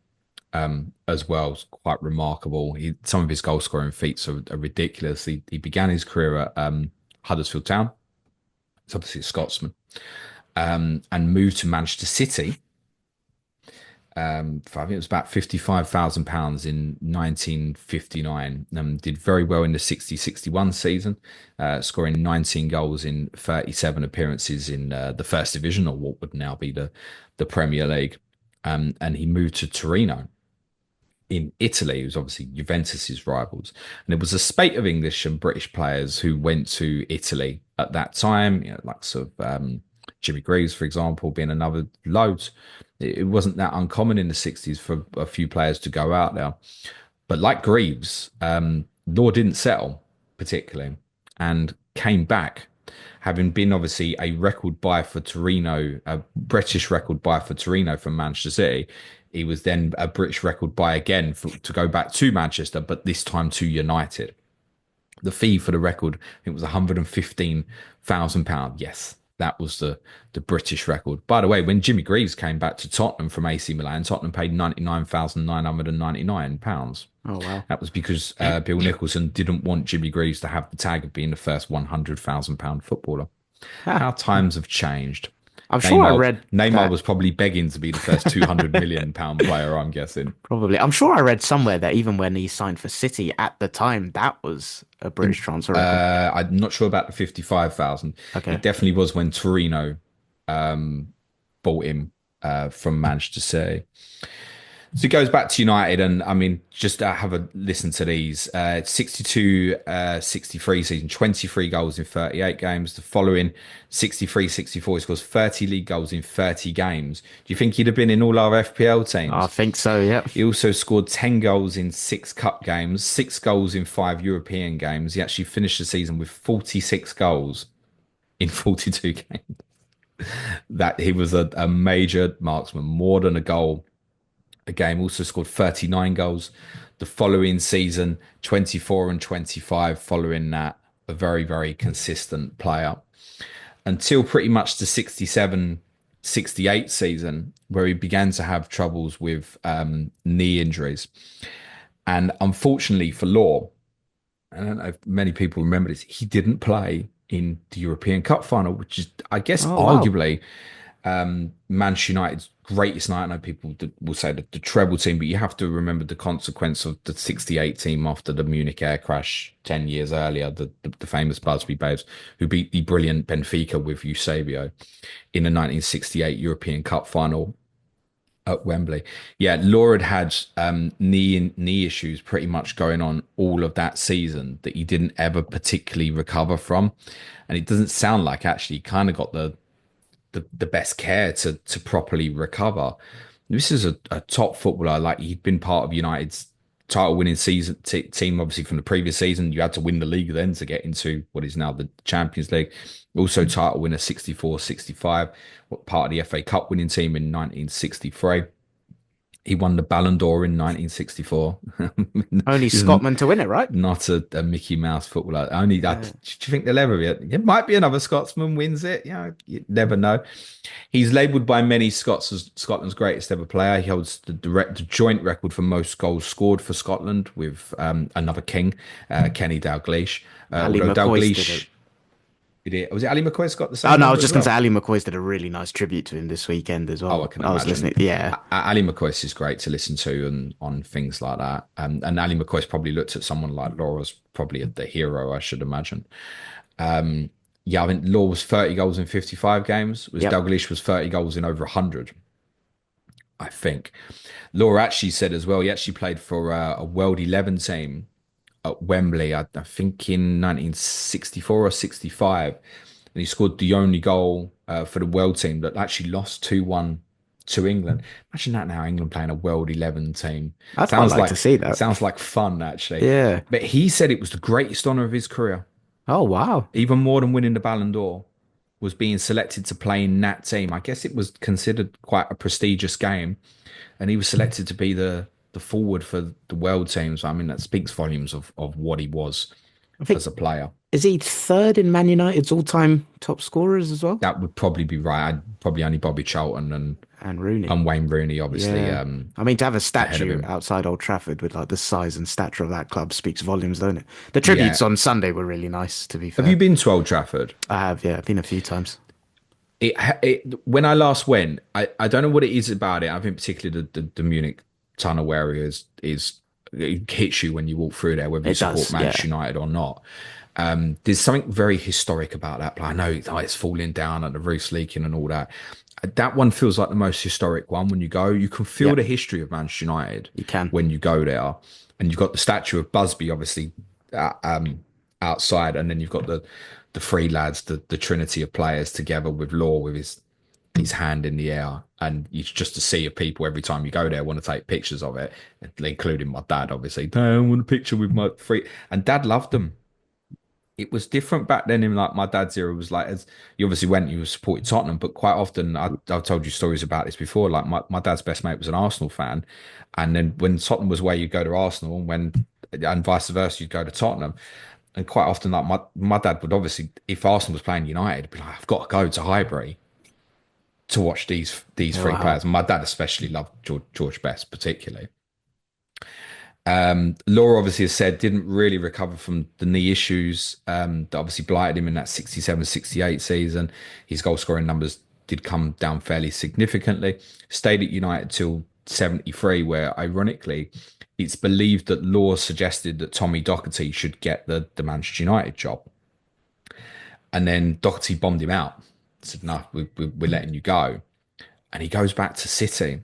as well is quite remarkable. Some of his goal scoring feats are ridiculous. He began his career at Huddersfield Town. It's obviously a Scotsman, and moved to Manchester City. For, I think it was about £55,000 in 1959. Did very well in the 60-61 season, scoring 19 goals in 37 appearances in the first division, or what would now be the Premier League. And he moved to Torino in Italy, who's obviously Juventus's rivals. And it was a spate of English and British players who went to Italy at that time, like sort of Jimmy Greaves, for example, being another loads. It wasn't that uncommon in the 60s for a few players to go out there. But like Greaves, Law didn't settle particularly and came back, having been obviously a record buy for Torino, a British record buy for Torino from Manchester City. He was then a British record buy again to go back to Manchester, but this time to United. The fee for the record, it was £115,000. Yes, that was the British record. By the way, when Jimmy Greaves came back to Tottenham from AC Milan, Tottenham paid £99,999. Oh wow. That was because Bill Nicholson didn't want Jimmy Greaves to have the tag of being the first £100,000 footballer. Ah, How times have changed. I'm sure I Neymar, read Neymar that was probably begging to be the first £200 million player, I'm guessing. probably. I'm sure I read somewhere that even when he signed for City at the time, that was a British transfer record. I'm not sure about the 55,000. It Okay. definitely was when Torino bought him from Manchester City. So he goes back to United, and I mean, just have a listen to these. 62 63 season, 23 goals in 38 games. The following 63 64, he scores 30 league goals in 30 games. Do you think he'd have been in all our FPL I teams? think so, yeah. He also scored 10 goals in 6 cup games, 6 goals in 5 European games. He actually finished the season with 46 goals in 42 games. That he was a major marksman, more than a goal a game. Also scored 39 goals the following season, 24 and 25 following that. A very, very consistent player until pretty much the 67 68 season where he began to have troubles with knee injuries. And unfortunately for Law, I don't know if many people remember this, he didn't play in the European Cup final, which is, I guess, Oh wow. arguably Manchester United's greatest night. I know people will say the treble team, but you have to remember the consequence of the 68 team after the Munich air crash 10 years earlier, the famous Busby Babes, who beat the brilliant Benfica with Eusebio in the 1968 European Cup final at Wembley. Yeah, Laura had knee issues pretty much going on all of that season that he didn't ever particularly recover from. And it doesn't sound like actually he kind of got the best care to properly recover. This is a top footballer. Like he'd been part of United's title winning season team, obviously from the previous season. You had to win the league then to get into what is now the Champions League. Also title winner 64, 65, part of the FA Cup winning team in 1963. He won the Ballon d'Or in 1964. Only He's Scotland to win it, right? not a Mickey Mouse footballer. Only that. Yeah. Do you think they'll ever be? It might be another Scotsman wins it. You never know. He's labelled by many Scots as Scotland's greatest ever player. He holds the joint record for most goals scored for Scotland with another king, Kenny Dalglish. Ali Although McCoy's did it. Dalglish, was it Ali McCoy's got the Oh same no, I was number as just gonna say well? Ali McCoy's did a really nice tribute to him this weekend as Oh, I well. can I was listening. imagine. Yeah. Ali McCoy is great to listen to and on things like that. And Ali McCoy's probably looked at someone like Law as probably the hero, I should imagine. Um, yeah, I think Law was 30 goals in 55 games, was Yep. Dalglish was 30 goals in over 100, I think. Law actually said as well, he actually played for a World 11 team at Wembley, I think in 1964 or 65. And he scored the only goal for the world team that actually lost 2-1 to England. Imagine that now, England playing a World 11 team. I'd quite Sounds like to like see that. sounds like fun, actually. Yeah. But he said it was the greatest honor of his career, Oh wow. even more than winning the Ballon d'Or, was being selected to play in that team. I guess it was considered quite a prestigious game, and he was selected to be the forward for the world team. So I mean, that speaks volumes of what he was I think as a player. is he third in Man United's all-time top scorers as well? That would probably be right. I'd probably only Bobby Charlton And Rooney. and Wayne Rooney, obviously, Yeah. I mean, to have a ahead of statue him. outside Old Trafford with like the size and stature of that club speaks volumes, don't it? The Yeah. tributes on Sunday were really nice, to be Have you fair. been to Old Trafford? I have, yeah, I've been a few times. When I last went, I don't know what it is about it. I think particularly the Munich tunnel area is it hits you when you walk through there, whether you It support does, yeah. Manchester United or not. There's something very historic about that. But I know it's falling down and the roof's leaking and all that. That one feels like the most historic one when you go. You can feel Yep, the history of Manchester United you can. when you go there, and you've got the statue of Busby, obviously, uh, um, outside, and then you've got the three lads, the trinity of players together with Law with his hand in the air, and you just to see of people every time you go there want to take pictures of it, including my dad, obviously. I want a picture with my free, and Dad loved them. It was different back then in like my dad's era was like as you obviously went you supported Tottenham, but quite often I've told you stories about this before, like my dad's best mate was an Arsenal fan, and then when Tottenham was where you go to Arsenal and vice versa you'd go to Tottenham, and quite often like my dad would obviously if Arsenal was playing United be like I've got to go to Highbury to watch these Oh, three wow. players, and my dad especially loved George Best particularly. Laura obviously has said didn't really recover from the knee issues that obviously blighted him in that 67-68 season. His goal scoring numbers did come down fairly significantly. Stayed at United till 73, where ironically, it's believed that Law suggested that Tommy Docherty should get the Manchester United job. And then Docherty bombed him out. Said, no, we're letting you go. And he goes back to City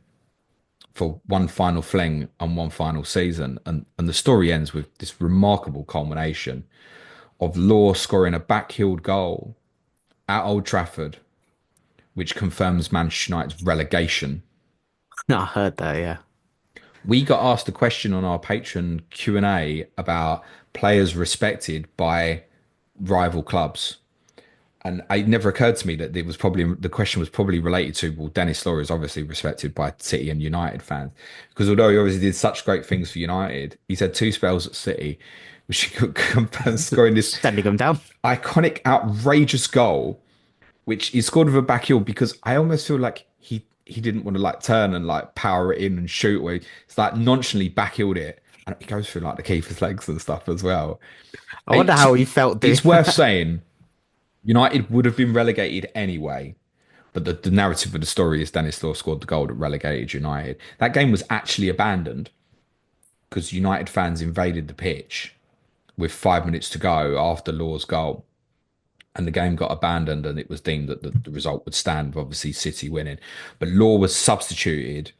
for one final fling and one final season. And the story ends with this remarkable culmination of Law scoring a backheeled goal at Old Trafford, which confirms Manchester United's relegation. No, I heard that, yeah. We got asked a question on our Patreon Q&A about players respected by rival clubs. And it never occurred to me that it was probably the question was probably related to well, Denis Law is obviously respected by City and United fans because although he obviously did such great things for United, he's had two spells at City, which he could scoring this Sending them down. iconic, outrageous goal which he scored with a back heel because I almost feel like he didn't want to like turn and like power it in and shoot. Where it's like nonchalantly back heeled it, and he goes through like the keeper's legs and stuff as well. I wonder how he felt doing It's worth that. saying United would have been relegated anyway. But the narrative of the story is Denis Law scored the goal that relegated United. That game was actually abandoned because United fans invaded the pitch with 5 minutes to go after Law's goal. And the game got abandoned, and it was deemed that the result would stand, obviously, City winning. But Law was substituted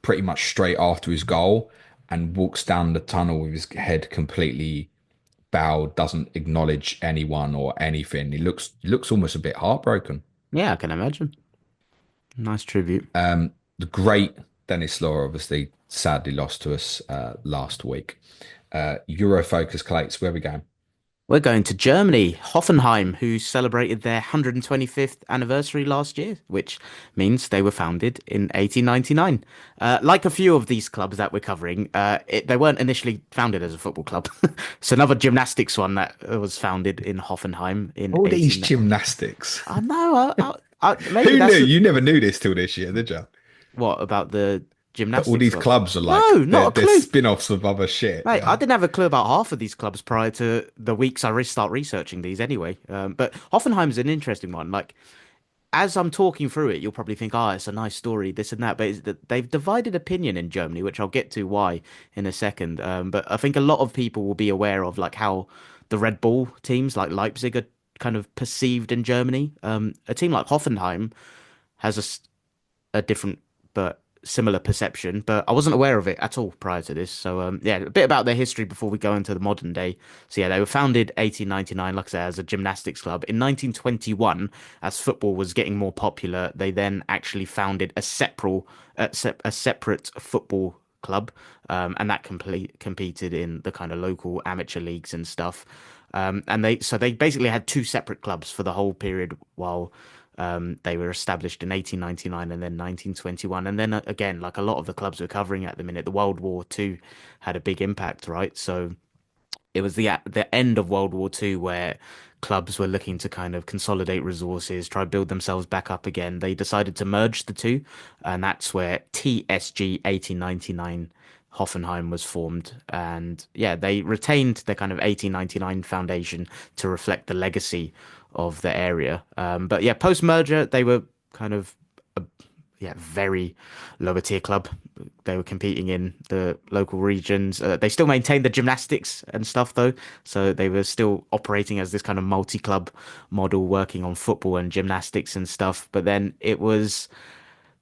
pretty much straight after his goal and walks down the tunnel with his head completely bowed, doesn't acknowledge anyone or anything. He looks almost a bit heartbroken. Yeah, I can imagine. Nice tribute. The great Denis Law obviously sadly lost to us last week. Eurofocus Clates, where we going? We're going to Germany, Hoffenheim, who celebrated their 125th anniversary last year, which means they were founded in 1899. Like a few of these clubs that we're covering, they weren't initially founded as a football club. It's another gymnastics one that was founded in Hoffenheim in All these 18. gymnastics. I know. Maybe Who knew? that's You never knew this till this year, did you? what about the That all gymnastics these clubs? clubs are like No, not a they're clue. spin-offs of other shit. Mate, I Yeah. didn't have a clue about half of these clubs prior to the weeks I start researching these anyway. But Hoffenheim's an interesting one. Like, as I'm talking through it, you'll probably think, oh, it's a nice story, this and that. But it's that they've divided opinion in Germany, which I'll get to why in a second. But I think a lot of people will be aware of like how the Red Bull teams like Leipzig are kind of perceived in Germany. A team like Hoffenheim has a different but similar perception, but I wasn't aware of it at all prior to this. So yeah, a bit about their history before we go into the modern day. So yeah, they were founded 1899, like I said, as a gymnastics club. In 1921, as football was getting more popular, they then actually founded a separate football club, and that competed in the kind of local amateur leagues and stuff. And they basically had two separate clubs for the whole period while they were established in 1899 and then 1921. And then again, like a lot of the clubs we're covering at the minute, the World War II had a big impact, right? So it was the end of World War II where clubs were looking to kind of consolidate resources, try build themselves back up again. They decided to merge the two, and that's where TSG 1899 Hoffenheim was formed. And yeah, they retained the kind of 1899 foundation to reflect the legacy of the area. But yeah, post merger, they were kind of a very lower tier club. They were competing in the local regions. They still maintained the gymnastics and stuff though, so they were still operating as this kind of multi-club model, working on football and gymnastics and stuff. But then it was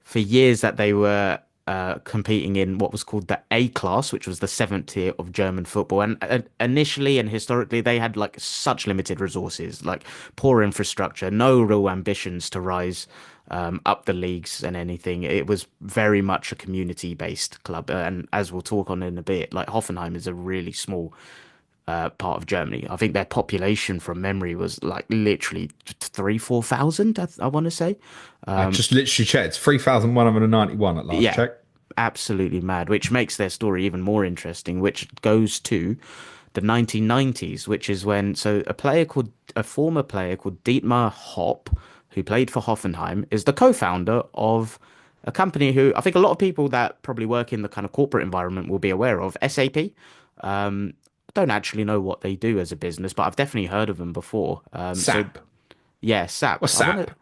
for years that they were competing in what was called the A class, which was the seventh tier of German football. And initially and historically, they had like such limited resources, like poor infrastructure, no real ambitions to rise up the leagues and anything. It was very much a community-based club. And as we'll talk on in a bit, like Hoffenheim is a really small part of Germany. I think their population from memory was like literally 4,000, I want to say. I just literally checked. 3,191 at last Yeah, check. absolutely mad, which makes their story even more interesting, which goes to the 1990s, which is when a former player called Dietmar Hopp, who played for Hoffenheim, is the co-founder of a company who I think a lot of people that probably work in the kind of corporate environment will be aware of, SAP. I don't actually know what they do as a business, but I've definitely heard of them before. So SAP. yeah, SAP. What's I want SAP? to.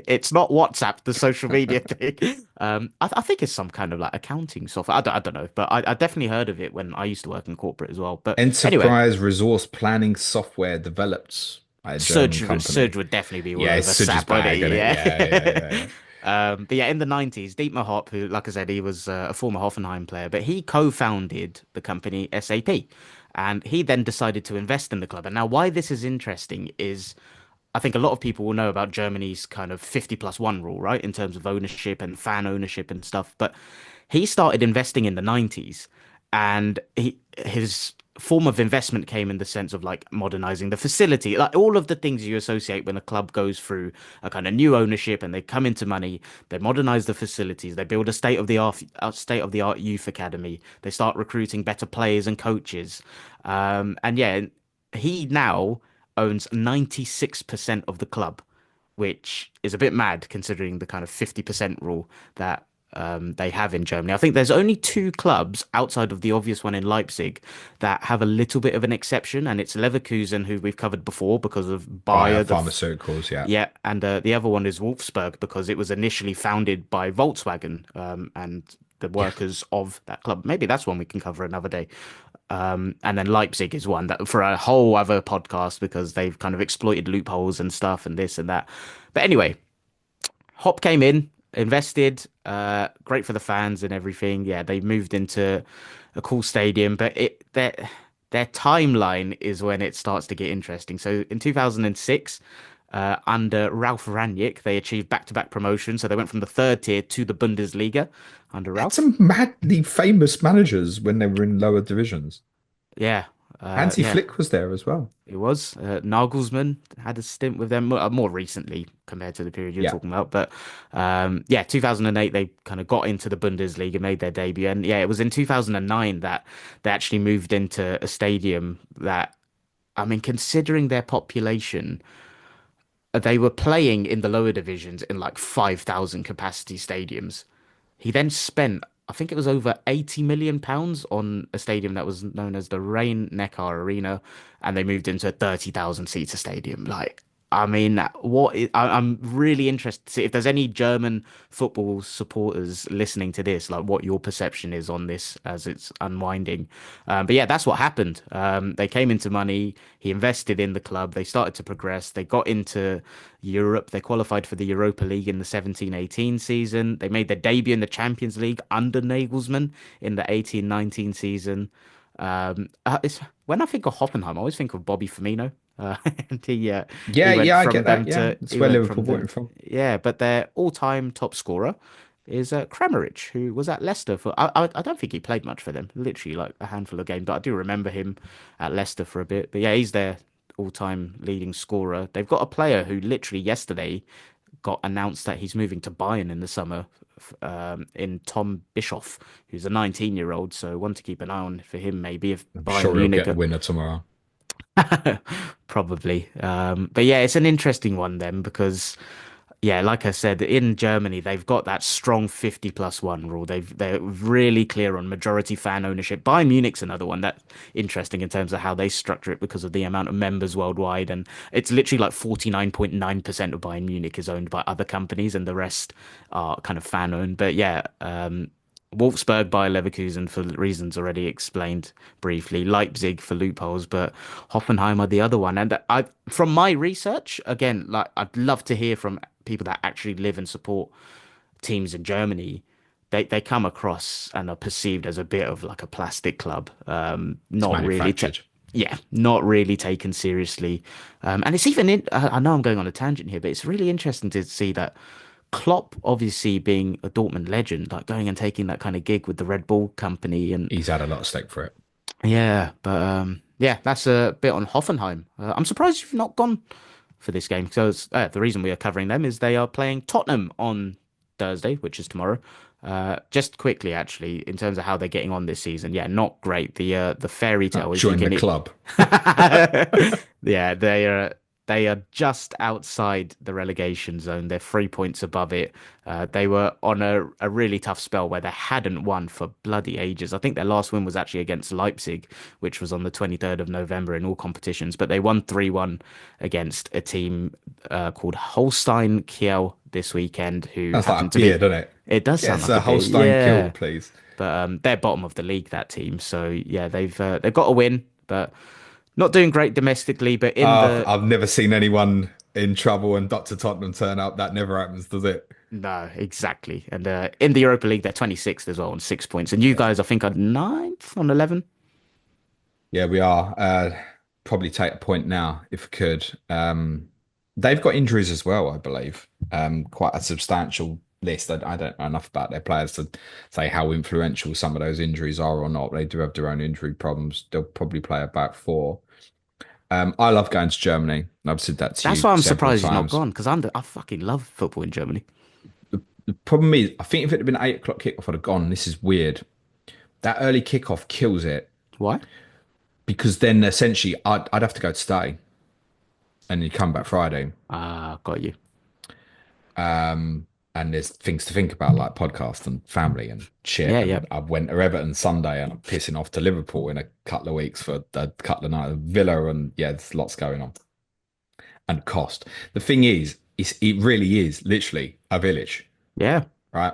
It's not WhatsApp, the social media thing. I think it's some kind of like accounting software. I don't know, but I definitely heard of it when I used to work in corporate as well. But anyway, Enterprise resource planning software developed by a German Surge company. would definitely be all Yeah, it's over Sudge's SAP, wouldn't bag, it? isn't it? Yeah, yeah, Yeah. yeah, yeah. But yeah, in the 90s, Dietmar Hopp, who, like I said, he was a former Hoffenheim player, but he co-founded the company SAP. And he then decided to invest in the club. And now, why this is interesting is I think a lot of people will know about Germany's kind of 50+1 rule, right? In terms of ownership and fan ownership and stuff. But he started investing in the 90s and his form of investment came in the sense of like modernizing the facility, like all of the things you associate when a club goes through a kind of new ownership and they come into money, they modernize the facilities, they build a state of the art youth academy, they start recruiting better players and coaches. And yeah, he now owns 96% of the club, which is a bit mad considering the kind of 50% rule that they have in Germany. I think there's only two clubs outside of the obvious one in Leipzig that have a little bit of an exception, and it's Leverkusen, who we've covered before because of Buyer Bayer, pharmaceuticals, yeah. yeah, and the other one is Wolfsburg because it was initially founded by Volkswagen and the workers of that club. Maybe that's one we can cover another day. And then Leipzig is one that for a whole other podcast because they've kind of exploited loopholes and stuff and this and that. But anyway, Hop came in, invested, great for the fans and everything. Yeah, they moved into a cool stadium, but their timeline is when it starts to get interesting. So in 2006, under Ralf Rangnick, they achieved back-to-back promotion. So they went from the third tier to the Bundesliga under They had Ralf. some madly famous managers when they were in lower divisions. Yeah, Hansi yeah. Flick was there as well. It was. Nagelsmann had a stint with them more recently compared to the period you're Yeah. talking about. But yeah, 2008, they kind of got into the Bundesliga, made their debut. And yeah, it was in 2009 that they actually moved into a stadium that, I mean, considering their population, they were playing in the lower divisions in like 5,000 capacity stadiums. He then spent, I think it was over 80 million pounds on a stadium that was known as the Rhein-Neckar Arena, and they moved into a 30,000 seater stadium. Like, I mean, I'm really interested to see if there's any German football supporters listening to this, like what your perception is on this as it's unwinding. But yeah, that's what happened. They came into money. He invested in the club. They started to progress. They got into Europe. They qualified for the Europa League in the 17-18 season. They made their debut in the Champions League under Nagelsmann in the 18-19 season. When I think of Hoffenheim, I always think of Bobby Firmino. And Yeah, he went yeah, I from get them that. Yeah. to That's he where went Liverpool from bought them. him from. Yeah, but their all-time top scorer is Kramaric, who was at Leicester for. I don't think he played much for them, literally like a handful of games, but I do remember him at Leicester for a bit. But yeah, he's their all-time leading scorer. They've got a player who literally yesterday got announced that he's moving to Bayern in the summer. In Tom Bischoff, who's a 19-year-old, so one to keep an eye on for him. Maybe if I'm Bayern sure he'll Munich get a winner tomorrow. probably. But yeah, it's an interesting one then because yeah, like I said, in Germany they've got that strong 50 plus one rule. They're really clear on majority fan ownership. Bayern Munich's another one that's interesting in terms of how they structure it because of the amount of members worldwide, and it's literally like 49.9% of Bayern Munich is owned by other companies, and the rest are kind of fan owned. But yeah, Wolfsburg by Leverkusen for reasons already explained briefly, Leipzig for loopholes, but Hoffenheim are the other one. And from my research, again, like I'd love to hear from people that actually live and support teams in Germany. They come across and are perceived as a bit of like a plastic club, It's not really. manufactured. Yeah, not really taken seriously. And it's even I know I'm going on a tangent here, but it's really interesting to see that Klopp, obviously being a Dortmund legend, like going and taking that kind of gig with the Red Bull company, and He's had a lot of stake for it. yeah, but yeah, that's a bit on Hoffenheim. I'm surprised you've not gone for this game because the reason we are covering them is they are playing Tottenham on Thursday, which is tomorrow. Just quickly, actually, in terms of how they're getting on this season, yeah, not great. The fairy Oh, tale is you join the can club. yeah, they are just outside the relegation zone. They're 3 points above it. They were on a really tough spell where they hadn't won for bloody ages. I think their last win was actually against Leipzig, which was on the 23rd of November in all competitions. But they won 3-1 against a team called Holstein Kiel this weekend, who That's like a happened to beer, be. doesn't it? It does sound Yes, like a a bit, Holstein kill, yeah. please. But they're bottom of the league, that team. So yeah, they've got a win, but not doing great domestically. But in the I've never seen anyone in trouble and Dr. Tottenham turn up. That never happens, does it? no, exactly. And in the Europa League, they're 26th as well on 6 points. And you Yeah. guys, I think, are ninth on 11. Yeah, we are. Probably take a point now if we could. They've got injuries as well, I believe. Quite a substantial list. I don't know enough about their players to say how influential some of those injuries are or not. They do have their own injury problems. They'll probably play about four. I love going to Germany. I've said that to That's you why I'm several surprised he's not times. gone because I fucking love football in Germany. The problem is, I think if it had been 8 o'clock kickoff, I'd have gone. This is weird. That early kickoff kills it Why? because then essentially I'd have to go to stay. and you come back Friday. Ah, got you. Um, and there's things to think about, like podcast and family and shit. Yeah, yeah, And I went to Everton Sunday, and I'm pissing off to Liverpool in a couple of weeks for a couple of nights. Villa, and yeah, there's lots going on. And cost. The thing is, it really is literally a village, yeah, right?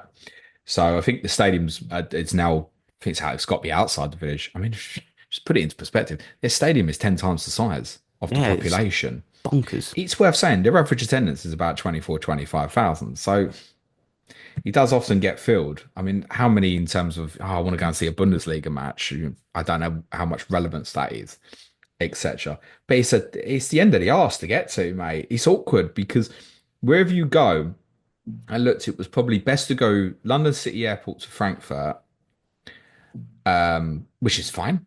So I think the stadium's it's now. I think it's got to be outside the village. I mean, just put it into perspective. Their stadium is 10 times the size of the yeah. It's population. bonkers. It's worth saying their average attendance is about 24, 25,000. So he does often get filled. I mean, how many in terms of, oh, I want to go and see a Bundesliga match? I don't know how much relevance that is, etc. But it's the end of the arse to get to, mate. It's awkward because wherever you go, I looked, it was probably best to go London City Airport to Frankfurt, which is fine.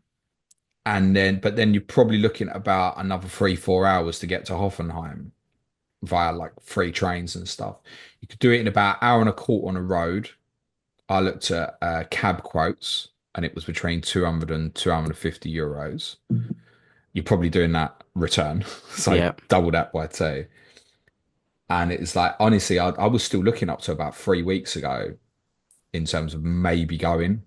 But then you're probably looking at about another 3, 4 hours to get to Hoffenheim via like free trains and stuff. You could do it in about an hour and a quarter on a road. I looked at cab quotes and it was between 200 and 250 euros. You're probably doing that return. So Yeah. double that by two. And it's like, honestly, I was still looking up to about 3 weeks ago in terms of maybe going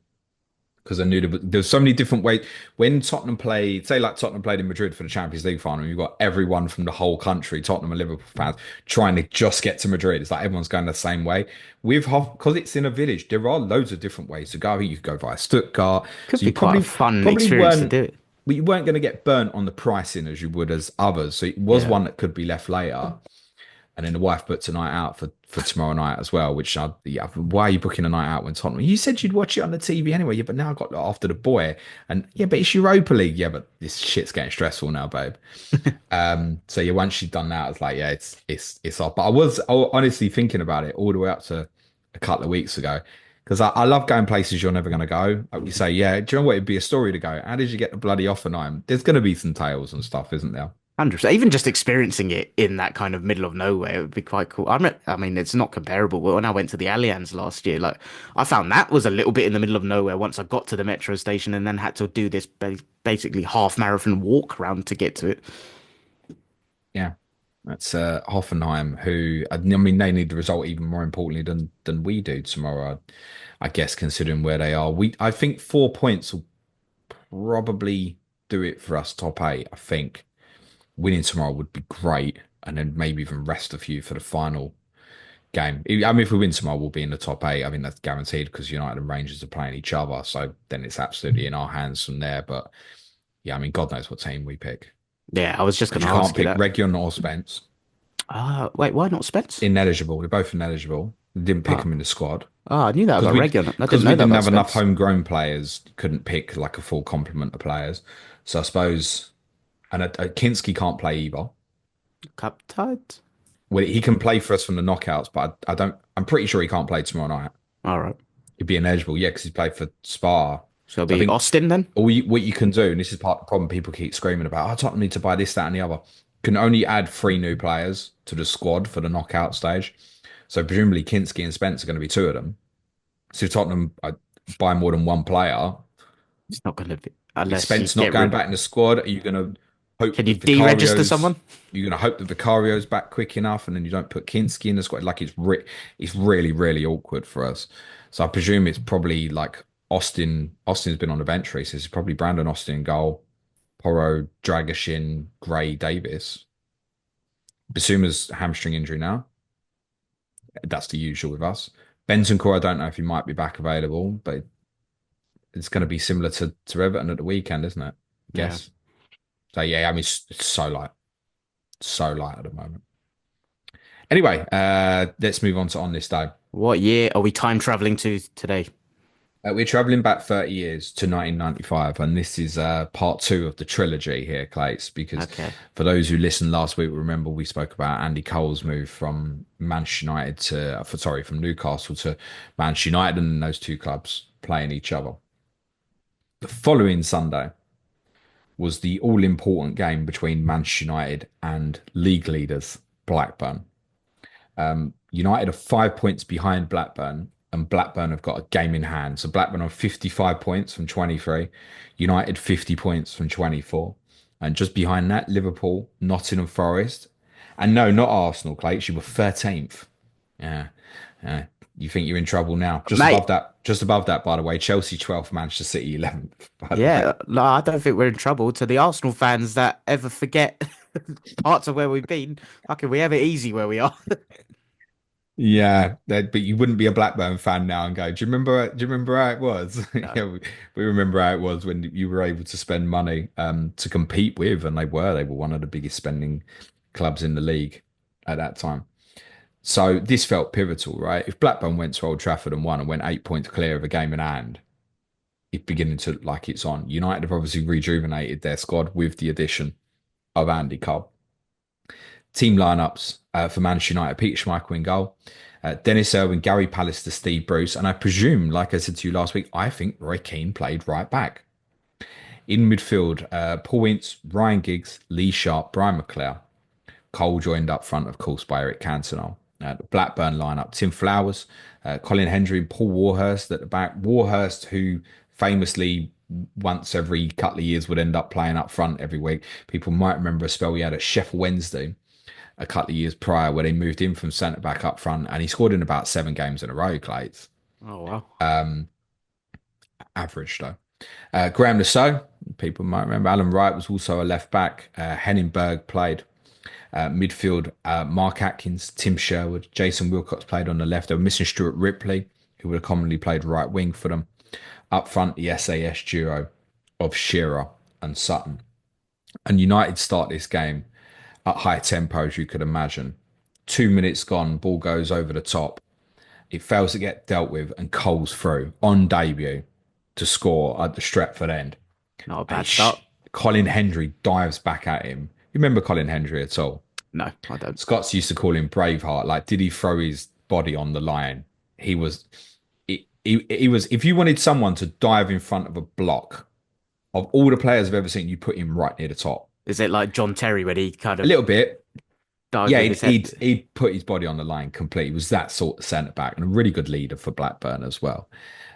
because I knew there's so many different ways. When Tottenham played, say like Tottenham played in Madrid for the Champions League final, you've got everyone from the whole country, Tottenham and Liverpool fans, trying to just get to Madrid. It's like everyone's going the same way. Because it's in a village, there are loads of different ways to go. You could go via Stuttgart, Could so be you quite a probably fun probably experience to weren't. do it. But you weren't going to get burnt on the pricing as you would as others. So it was Yeah. one that could be left later. And then the wife booked a night out for tomorrow night as well, which yeah, why are you booking a night out when Tottenham? You said you'd watch it on the TV anyway. Yeah, but now I got after the boy. And yeah, but it's Europa League. Yeah, but this shit's getting stressful now, babe. So yeah, once she'd done that, I was like, yeah, it's off. But I was honestly thinking about it all the way up to a couple of weeks ago. Because I love going places you're never going to go. Like you say, yeah, do you know what? It'd be a story to go. How did you get to bloody Hoffenheim? There's going to be some tales and stuff, isn't there? 100%. Even just experiencing it in that kind of middle of nowhere would be quite cool. I mean, it's not comparable, but when I went to the Allianz last year, like I found that was a little bit in the middle of nowhere once I got to the metro station and then had to do this basically half marathon walk around to get to it. Yeah. That's Hoffenheim, who I mean they need the result even more importantly than we do tomorrow. I guess considering where they are, I think 4 points will probably do it for us top eight. I think winning tomorrow would be great, and then maybe even rest a few for the final game. I mean, if we win tomorrow, we'll be in the top eight. I mean, that's guaranteed because United and Rangers are playing each other, so then it's absolutely in our hands from there. But yeah, I mean, God knows what team we pick Yeah, I was just going because to you can't ask you pick that. Region or Spence. Wait, why not Spence? Ineligible. They're both ineligible. Didn't pick Ah, them in the squad I knew that because about regular. I didn't we know that didn't about have enough Spence. homegrown players. Couldn't pick like a full complement of players. So I suppose and Kinski can't play either. Cup tied? Well, he can play for us from the knockouts, but I don't. I'm pretty sure he can't play tomorrow night. All right. He'd be ineligible, yeah, because he's played for Spa. So it'll So I be think Austin then? what you can do, and this is part of the problem people keep screaming about, oh, Tottenham need to buy this, that, and the other. Can only add 3 new players to the squad for the knockout stage. So presumably Kinski and Spence are going to be 2 of them. So if Tottenham buy more than one player, It's not going to be is unless you Spence not get going rid. back in the squad? Are you going to hope Can you that deregister someone? You're going to hope that Vicario's back quick enough, and then you don't put Kinski in the squad? Like it's really really awkward for us. So I presume it's probably like Austin. Austin's been on the bench recently. So it's probably Brandon Austin in goal, Porro, Dragashin, Gray, Davis. Basuma's hamstring injury now. That's the usual with us. Bentancur, I don't know if he might be back available, but it's going to be similar to Everton at the weekend, isn't it? I Yeah. guess. So yeah, I mean it's so light at the moment. Anyway, let's move on to on this day. What year are we time traveling to today? We're traveling back 30 years to 1995, and this is part two of the trilogy here, Clates, because Okay. for those who listened last week, remember we spoke about Andy Cole's move from Manchester United from Newcastle to Manchester United, and those two clubs playing each other. The following Sunday was the all-important game between Manchester United and league leaders Blackburn. United are 5 points behind Blackburn, and Blackburn have got a game in hand. So Blackburn are 55 points from 23, United 50 points from 24. And just behind that, Liverpool, Nottingham Forest, And no, not Arsenal, Clates. You were 13th. Yeah. Yeah. You think you're in trouble now. Mate. Just above that, by the way, Chelsea 12th, Manchester City 11th, by the way. Yeah, no, I don't think we're in trouble. To the Arsenal fans that ever forget parts of where we've been, fucking, we have it easy where we are. Yeah, but you wouldn't be a Blackburn fan now and go, do you remember? Do you remember how it was? No. Yeah, we remember how it was when you were able to spend money to compete with, and they were one of the biggest spending clubs in the league at that time. So this felt pivotal, right? If Blackburn went to Old Trafford and won and went 8 points clear of a game in hand, it's beginning to look like it's on. United have obviously rejuvenated their squad with the addition of Andy Cole. Team lineups for Manchester United: Peter Schmeichel in goal, Dennis Irwin, Gary Pallister, Steve Bruce, and I presume, like I said to you last week, I think Roy Keane played right back. In midfield, Paul Ince, Ryan Giggs, Lee Sharp, Brian McClare. Cole joined up front, of course, by Eric Cantona. The Blackburn lineup: Tim Flowers, Colin Hendry, and Paul Warhurst at the back. Warhurst, who famously once every couple of years would end up playing up front every week. People might remember a spell he had at Sheffield Wednesday a couple of years prior where they moved him from centre back up front, and he scored in about 7 games in a row, Clates. Oh wow. Average though. Graham Lasso, people might remember. Alan Wright was also a left back. Henningberg played midfield. Mark Atkins, Tim Sherwood, Jason Wilcox played on the left. They were missing Stuart Ripley, who would have commonly played right wing for them. Up front, the SAS duo of Shearer and Sutton. And United start this game at high tempo, as you could imagine. 2 minutes gone, ball goes over the top. It fails to get dealt with, and Cole's through on debut to score at the Stretford end. Not a And bad start. Colin Hendry dives back at him. You remember Colin Hendry at all? No, I don't. Scots used to call him Braveheart. Like, did he throw his body on the line? He was. He was. If you wanted someone to dive in front of a block, of all the players I've ever seen, you put him right near the top. Is it like John Terry when he kind A of little bit. dived Yeah, with he'd, his he'd head? he'd put his body on the line completely. He was that sort of centre back and a really good leader for Blackburn as well.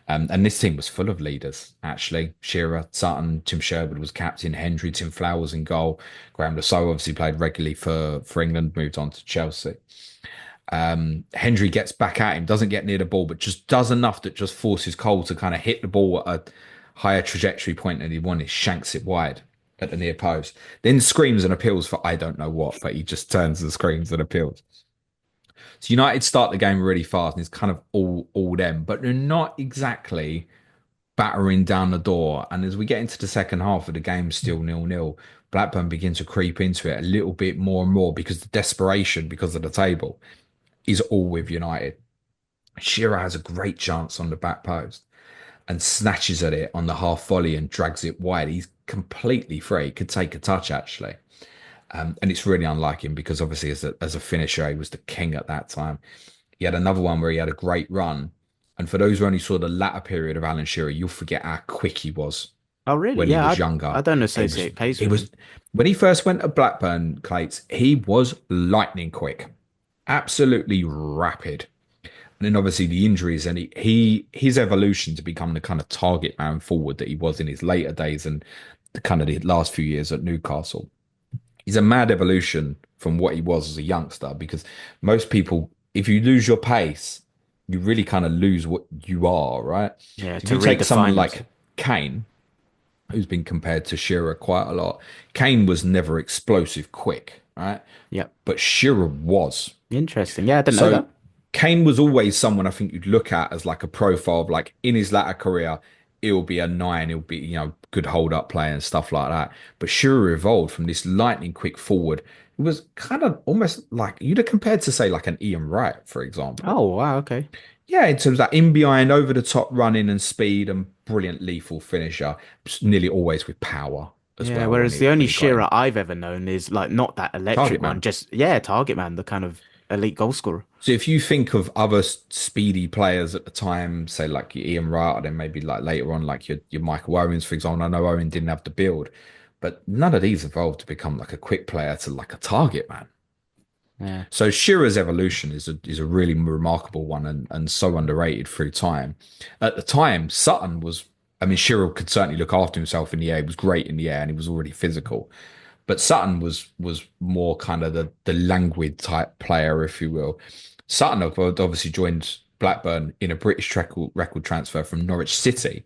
And this team was full of leaders, actually. Shearer, Sutton, Tim Sherwood was captain, Hendry, Tim Flowers in goal. Graham Lasso obviously played regularly for England, moved on to Chelsea. Hendry gets back at him, doesn't get near the ball, but just does enough that just forces Cole to kind of hit the ball at a higher trajectory point than he wanted, shanks it wide at the near post. Then screams and appeals for I don't know what, but he just turns and screams and appeals. So United start the game really fast and it's kind of all them, but they're not exactly battering down the door. And as we get into the second half of the game, still 0-0, Blackburn begin to creep into it a little bit more and more because the desperation, because of the table, is all with United. Shearer has a great chance on the back post and snatches at it on the half volley and drags it wide. He's completely free, could take a touch actually. And it's really unlike him because obviously as a finisher, he was the king at that time. He had another one where he had a great run. And for those who only saw the latter period of Alan Shearer, you'll forget how quick he was Oh really? when he Yeah, was I younger. don't He was, associate pace he with him. was when he first went to Blackburn, Clates, he was lightning quick, absolutely rapid. And then obviously the injuries and his evolution to become the kind of target man forward that he was in his later days and the kind of the last few years at Newcastle. He's a mad evolution from what he was as a youngster because most people, if you lose your pace, you really kind of lose what you are, right? Yeah, So if to you take someone redefine himself. like Kane, who's been compared to Shearer quite a lot, Kane was never explosive quick, right? Yep. But Shearer was. Interesting. Yeah, I didn't know So that. Kane was always someone I think you'd look at as like a profile of like in his latter career, he'll be a nine, he'll be, good hold up player and stuff like that. But Shearer evolved from this lightning quick forward. It was kind of almost like you'd have compared to say like an Ian Wright, for example. Oh wow, okay. Yeah, in terms of that in behind, over the top running and speed and brilliant lethal finisher, nearly always with power as Yeah, well when whereas he the only when he got Shearer in. I've ever known is like not that electric Target one, man. just yeah, target man, the kind of elite goal scorer. So if you think of other speedy players at the time, say like your Ian Wright, or then maybe like later on, like your Michael Owens, for example. I know Owen didn't have the build, but none of these evolved to become like a quick player to like a target man. Yeah. So Shearer's evolution is a really remarkable one and so underrated through time. At the time, Sutton was, I mean, Shearer could certainly look after himself in the air. He was great in the air and he was already physical. But Sutton was more kind of the languid type player, if you will. Sutton obviously joined Blackburn in a British record transfer from Norwich City,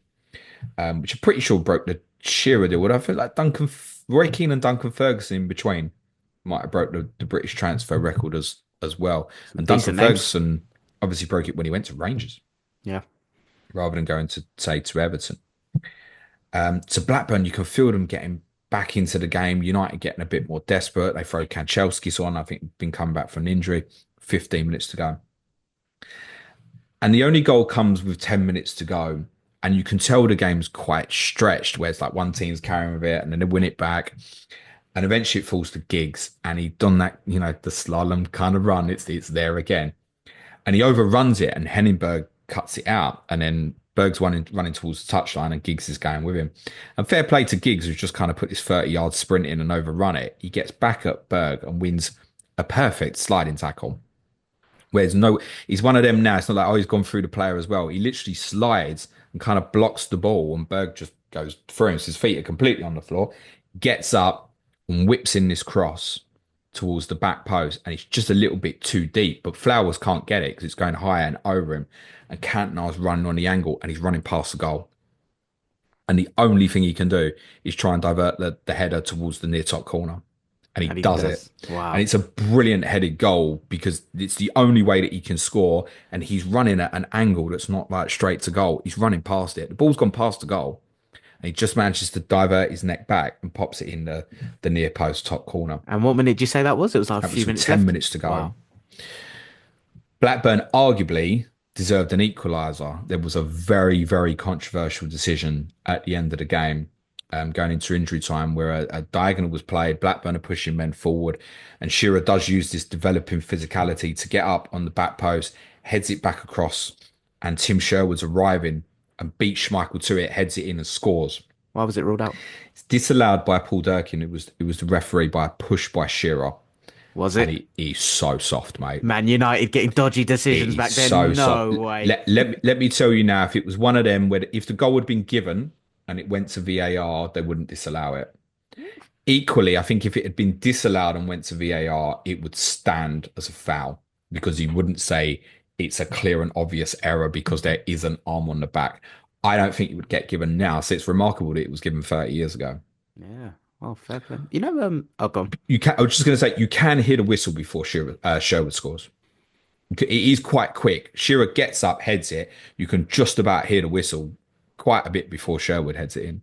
which I'm pretty sure broke the Shearer deal. Would I feel like Roy Keane and Duncan Ferguson in between might have broke the British transfer record as well. Some And Duncan decent names. Ferguson obviously broke it when he went to Rangers Yeah. rather than going to say to Everton. To Blackburn, you can feel them getting back into the game. United getting a bit more desperate. They throw Kanchelskis on. I think been coming back from an injury. 15 minutes to go. And the only goal comes with 10 minutes to go. And you can tell the game's quite stretched, where it's like one team's carrying with it and then they win it back. And eventually it falls to Giggs. And he done that, the slalom kind of run. It's there again. And he overruns it and Henningberg cuts it out. And then Berg's running towards the touchline and Giggs is going with him. And fair play to Giggs, who's just kind of put his 30-yard sprint in and overrun it. He gets back at Berg and wins a perfect sliding tackle. Whereas he's one of them now. It's not like, oh, he's gone through the player as well. He literally slides and kind of blocks the ball, and Berg just goes through him. So his feet are completely on the floor, gets up and whips in this cross towards the back post, and it's just a little bit too deep. But Flowers can't get it because it's going higher and over him. And Cantona's running on the angle, and he's running past the goal. And the only thing he can do is try and divert the header towards the near top corner. And he And he does it. does. Wow. And it's a brilliant headed goal because it's the only way that he can score. And he's running at an angle that's not like straight to goal. He's running past it. The ball's gone past the goal. And he just manages to divert his neck back and pops it in the near post top corner. And what minute did you say that was? It was like a That was few with minutes 10 left. minutes to go. Wow. Blackburn arguably deserved an equaliser. There was a very, very controversial decision at the end of the game, going into injury time, where a diagonal was played. Blackburn are pushing men forward, and Shearer does use this developing physicality to get up on the back post, heads it back across, and Tim Sherwood's arriving and beats Schmeichel to it, heads it in and scores. Why was it ruled out? It's disallowed by Paul Durkin. It was the referee by a push by Shearer. Was And it? he's so soft, mate. Man United getting dodgy decisions back He's then? so No soft. way. Let me tell you now, if it was one of them where if the goal had been given and it went to VAR, they wouldn't disallow it. Equally, I think if it had been disallowed and went to VAR, it would stand as a foul because you wouldn't say it's a clear and obvious error because there is an arm on the back. I don't think it would get given now. So it's remarkable that it was given 30 years ago. Yeah. Well, fair play. Oh, go on. I was just going to say, you can hear the whistle before Sherwood scores. It is quite quick. Shearer gets up, heads it. You can just about hear the whistle quite a bit before Sherwood heads it in.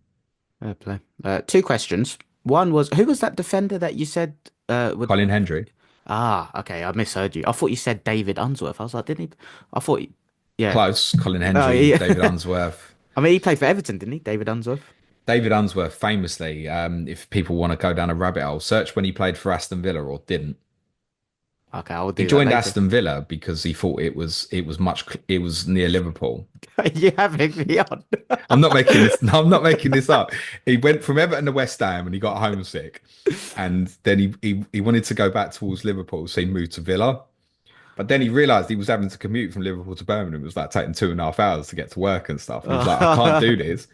Fair play. Two questions. One was, who was that defender that you said would... Colin Hendry. Ah, okay, I misheard you. I thought you said David Unsworth. I was like, didn't he? I thought, yeah. Close. Colin Oh, Hendry, yeah. David Unsworth. I mean, he played for Everton, didn't he? David Unsworth. David Unsworth, famously, if people want to go down a rabbit hole, search when he played for Aston Villa or didn't. Okay, I'll He do that joined later. Aston Villa because he thought it was near Liverpool. You having me on? I'm not making this. No, I'm not making this up. He went from Everton to West Ham and he got homesick, and then he wanted to go back towards Liverpool, so he moved to Villa. But then he realised he was having to commute from Liverpool to Birmingham. It was like taking 2.5 hours to get to work and stuff. And he was like, I can't do this.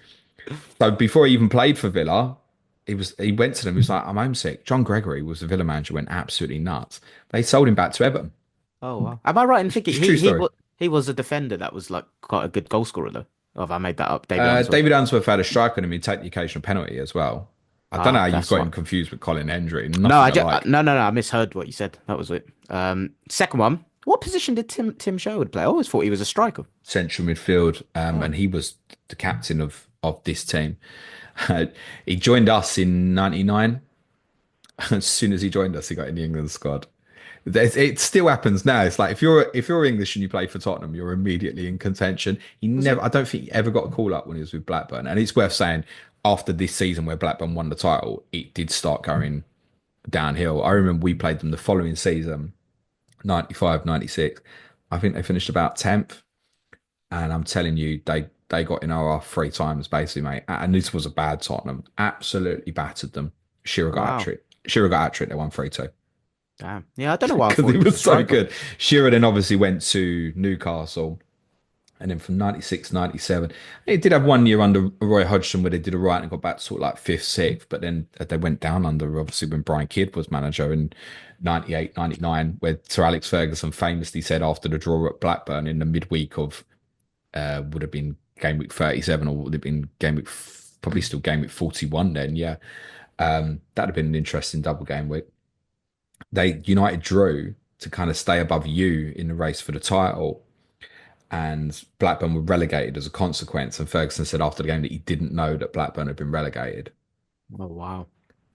So before he even played for Villa, he went to them. He was like, I'm homesick. John Gregory was the Villa manager, went absolutely nuts. They sold him back to Everton. Oh wow. Am I right in thinking It's a true story. he was a defender that was like quite a good goal scorer though? Or have I made that up? David Unsworth. David Unsworth had a strike on him. He'd take the occasional penalty as well. I don't know how you've That's got what. him confused with Colin Hendry. No, Nothing alike. no. I misheard what you said. That was it. Second one. What position did Tim Sherwood play? I always thought he was a striker. Central midfield, and he was the captain of this team. He joined us in '99. As soon as he joined us, he got in the England squad. It still happens now. It's like if you're English and you play for Tottenham, you're immediately in contention. I don't think he ever got a call up when he was with Blackburn. And it's worth saying, after this season where Blackburn won the title, it did start going downhill. I remember we played them the following season, 95, 96. I think they finished about 10th. And I'm telling you, they got in our 3 times, basically, mate. And this was a bad Tottenham. Absolutely battered them. Shearer got Wow. hat-trick. Shearer got hat-trick. They won 3-2. Damn. Yeah, I don't know why I Because thought he he was a was so striker. good. Shearer then obviously went to Newcastle And then from 96, 97, they did have 1 year under Roy Hodgson where they did all right and got back to sort of like fifth, sixth. But then they went down under, obviously, when Brian Kidd was manager in 98, 99, where Sir Alex Ferguson famously said after the draw at Blackburn in the midweek of, would have been game week 37 or would have been game week, probably still game week 41 then, yeah. That'd have been an interesting double game week. United drew to kind of stay above you in the race for the title, and Blackburn were relegated as a consequence. And Ferguson said after the game that he didn't know that Blackburn had been relegated. Oh, wow.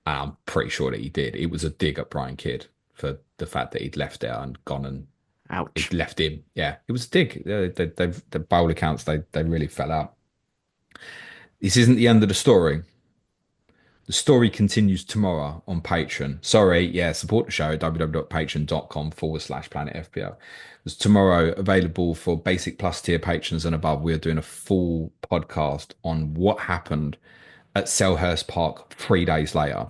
And I'm pretty sure that he did. It was a dig at Brian Kidd for the fact that he'd left there and gone and Ouch. he'd left him. Yeah, it was a dig. By all accounts, they really fell out. This isn't the end of the story. The story continues tomorrow on Patreon. Sorry, yeah, support the show at www.patreon.com/Planet FPL. There's tomorrow available for basic plus tier patrons and above. We're doing a full podcast on what happened at Selhurst Park 3 days later.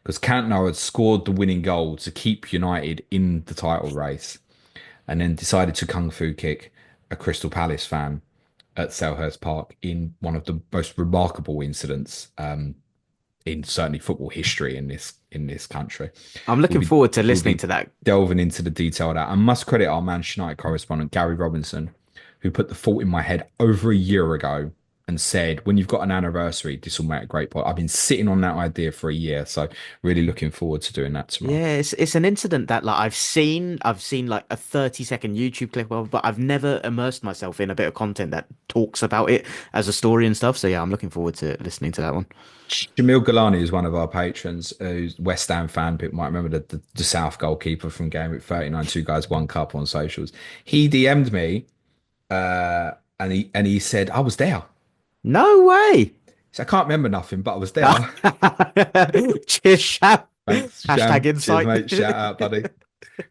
Because Cantona had scored the winning goal to keep United in the title race and then decided to kung fu kick a Crystal Palace fan at Selhurst Park in one of the most remarkable incidents in certainly football history in this country. I'm We'll looking be forward to we'll listening be to that. delving into the detail of that. I must credit our Manchester United correspondent Gary Robinson, who put the thought in my head over a year ago and said, "When you've got an anniversary, this will make a great point." I've been sitting on that idea for a year, so really looking forward to doing that tomorrow. Yeah, it's an incident that like I've seen like a 30-second YouTube clip of, but I've never immersed myself in a bit of content that talks about it as a story and stuff. So yeah, I'm looking forward to listening to that one. Jamil Galani is one of our patrons, who's West Ham fan. People might remember the South goalkeeper from game week 39, two guys, one cup on socials. He DM'd me and he said, I was there. No way. So I can't remember nothing, but I was there. Cheers, Shab. Thanks, Hashtag Sham. Cheers, insight. mate. Shout out, buddy.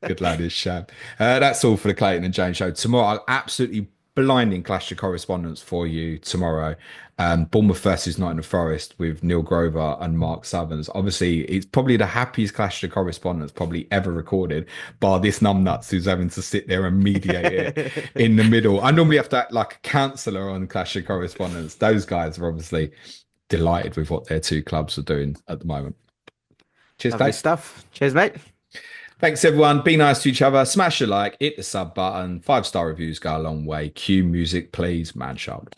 Good lad is Sham. That's all for the Clayton and James show. Tomorrow, absolutely blinding clash of correspondence for you tomorrow. Bournemouth versus Nottingham Forest with Neil Grover and Mark Sutherns. Obviously, it's probably the happiest clash of correspondence probably ever recorded, bar this numbnuts who's having to sit there and mediate it in the middle. I normally have to act like a counsellor on clash of correspondence. Those guys are obviously delighted with what their two clubs are doing at the moment. Cheers, Lovely Dave. stuff. Cheers, mate. Thanks, everyone. Be nice to each other. Smash a like, hit the sub button. 5-star reviews go a long way. Cue music, please. Man sharp.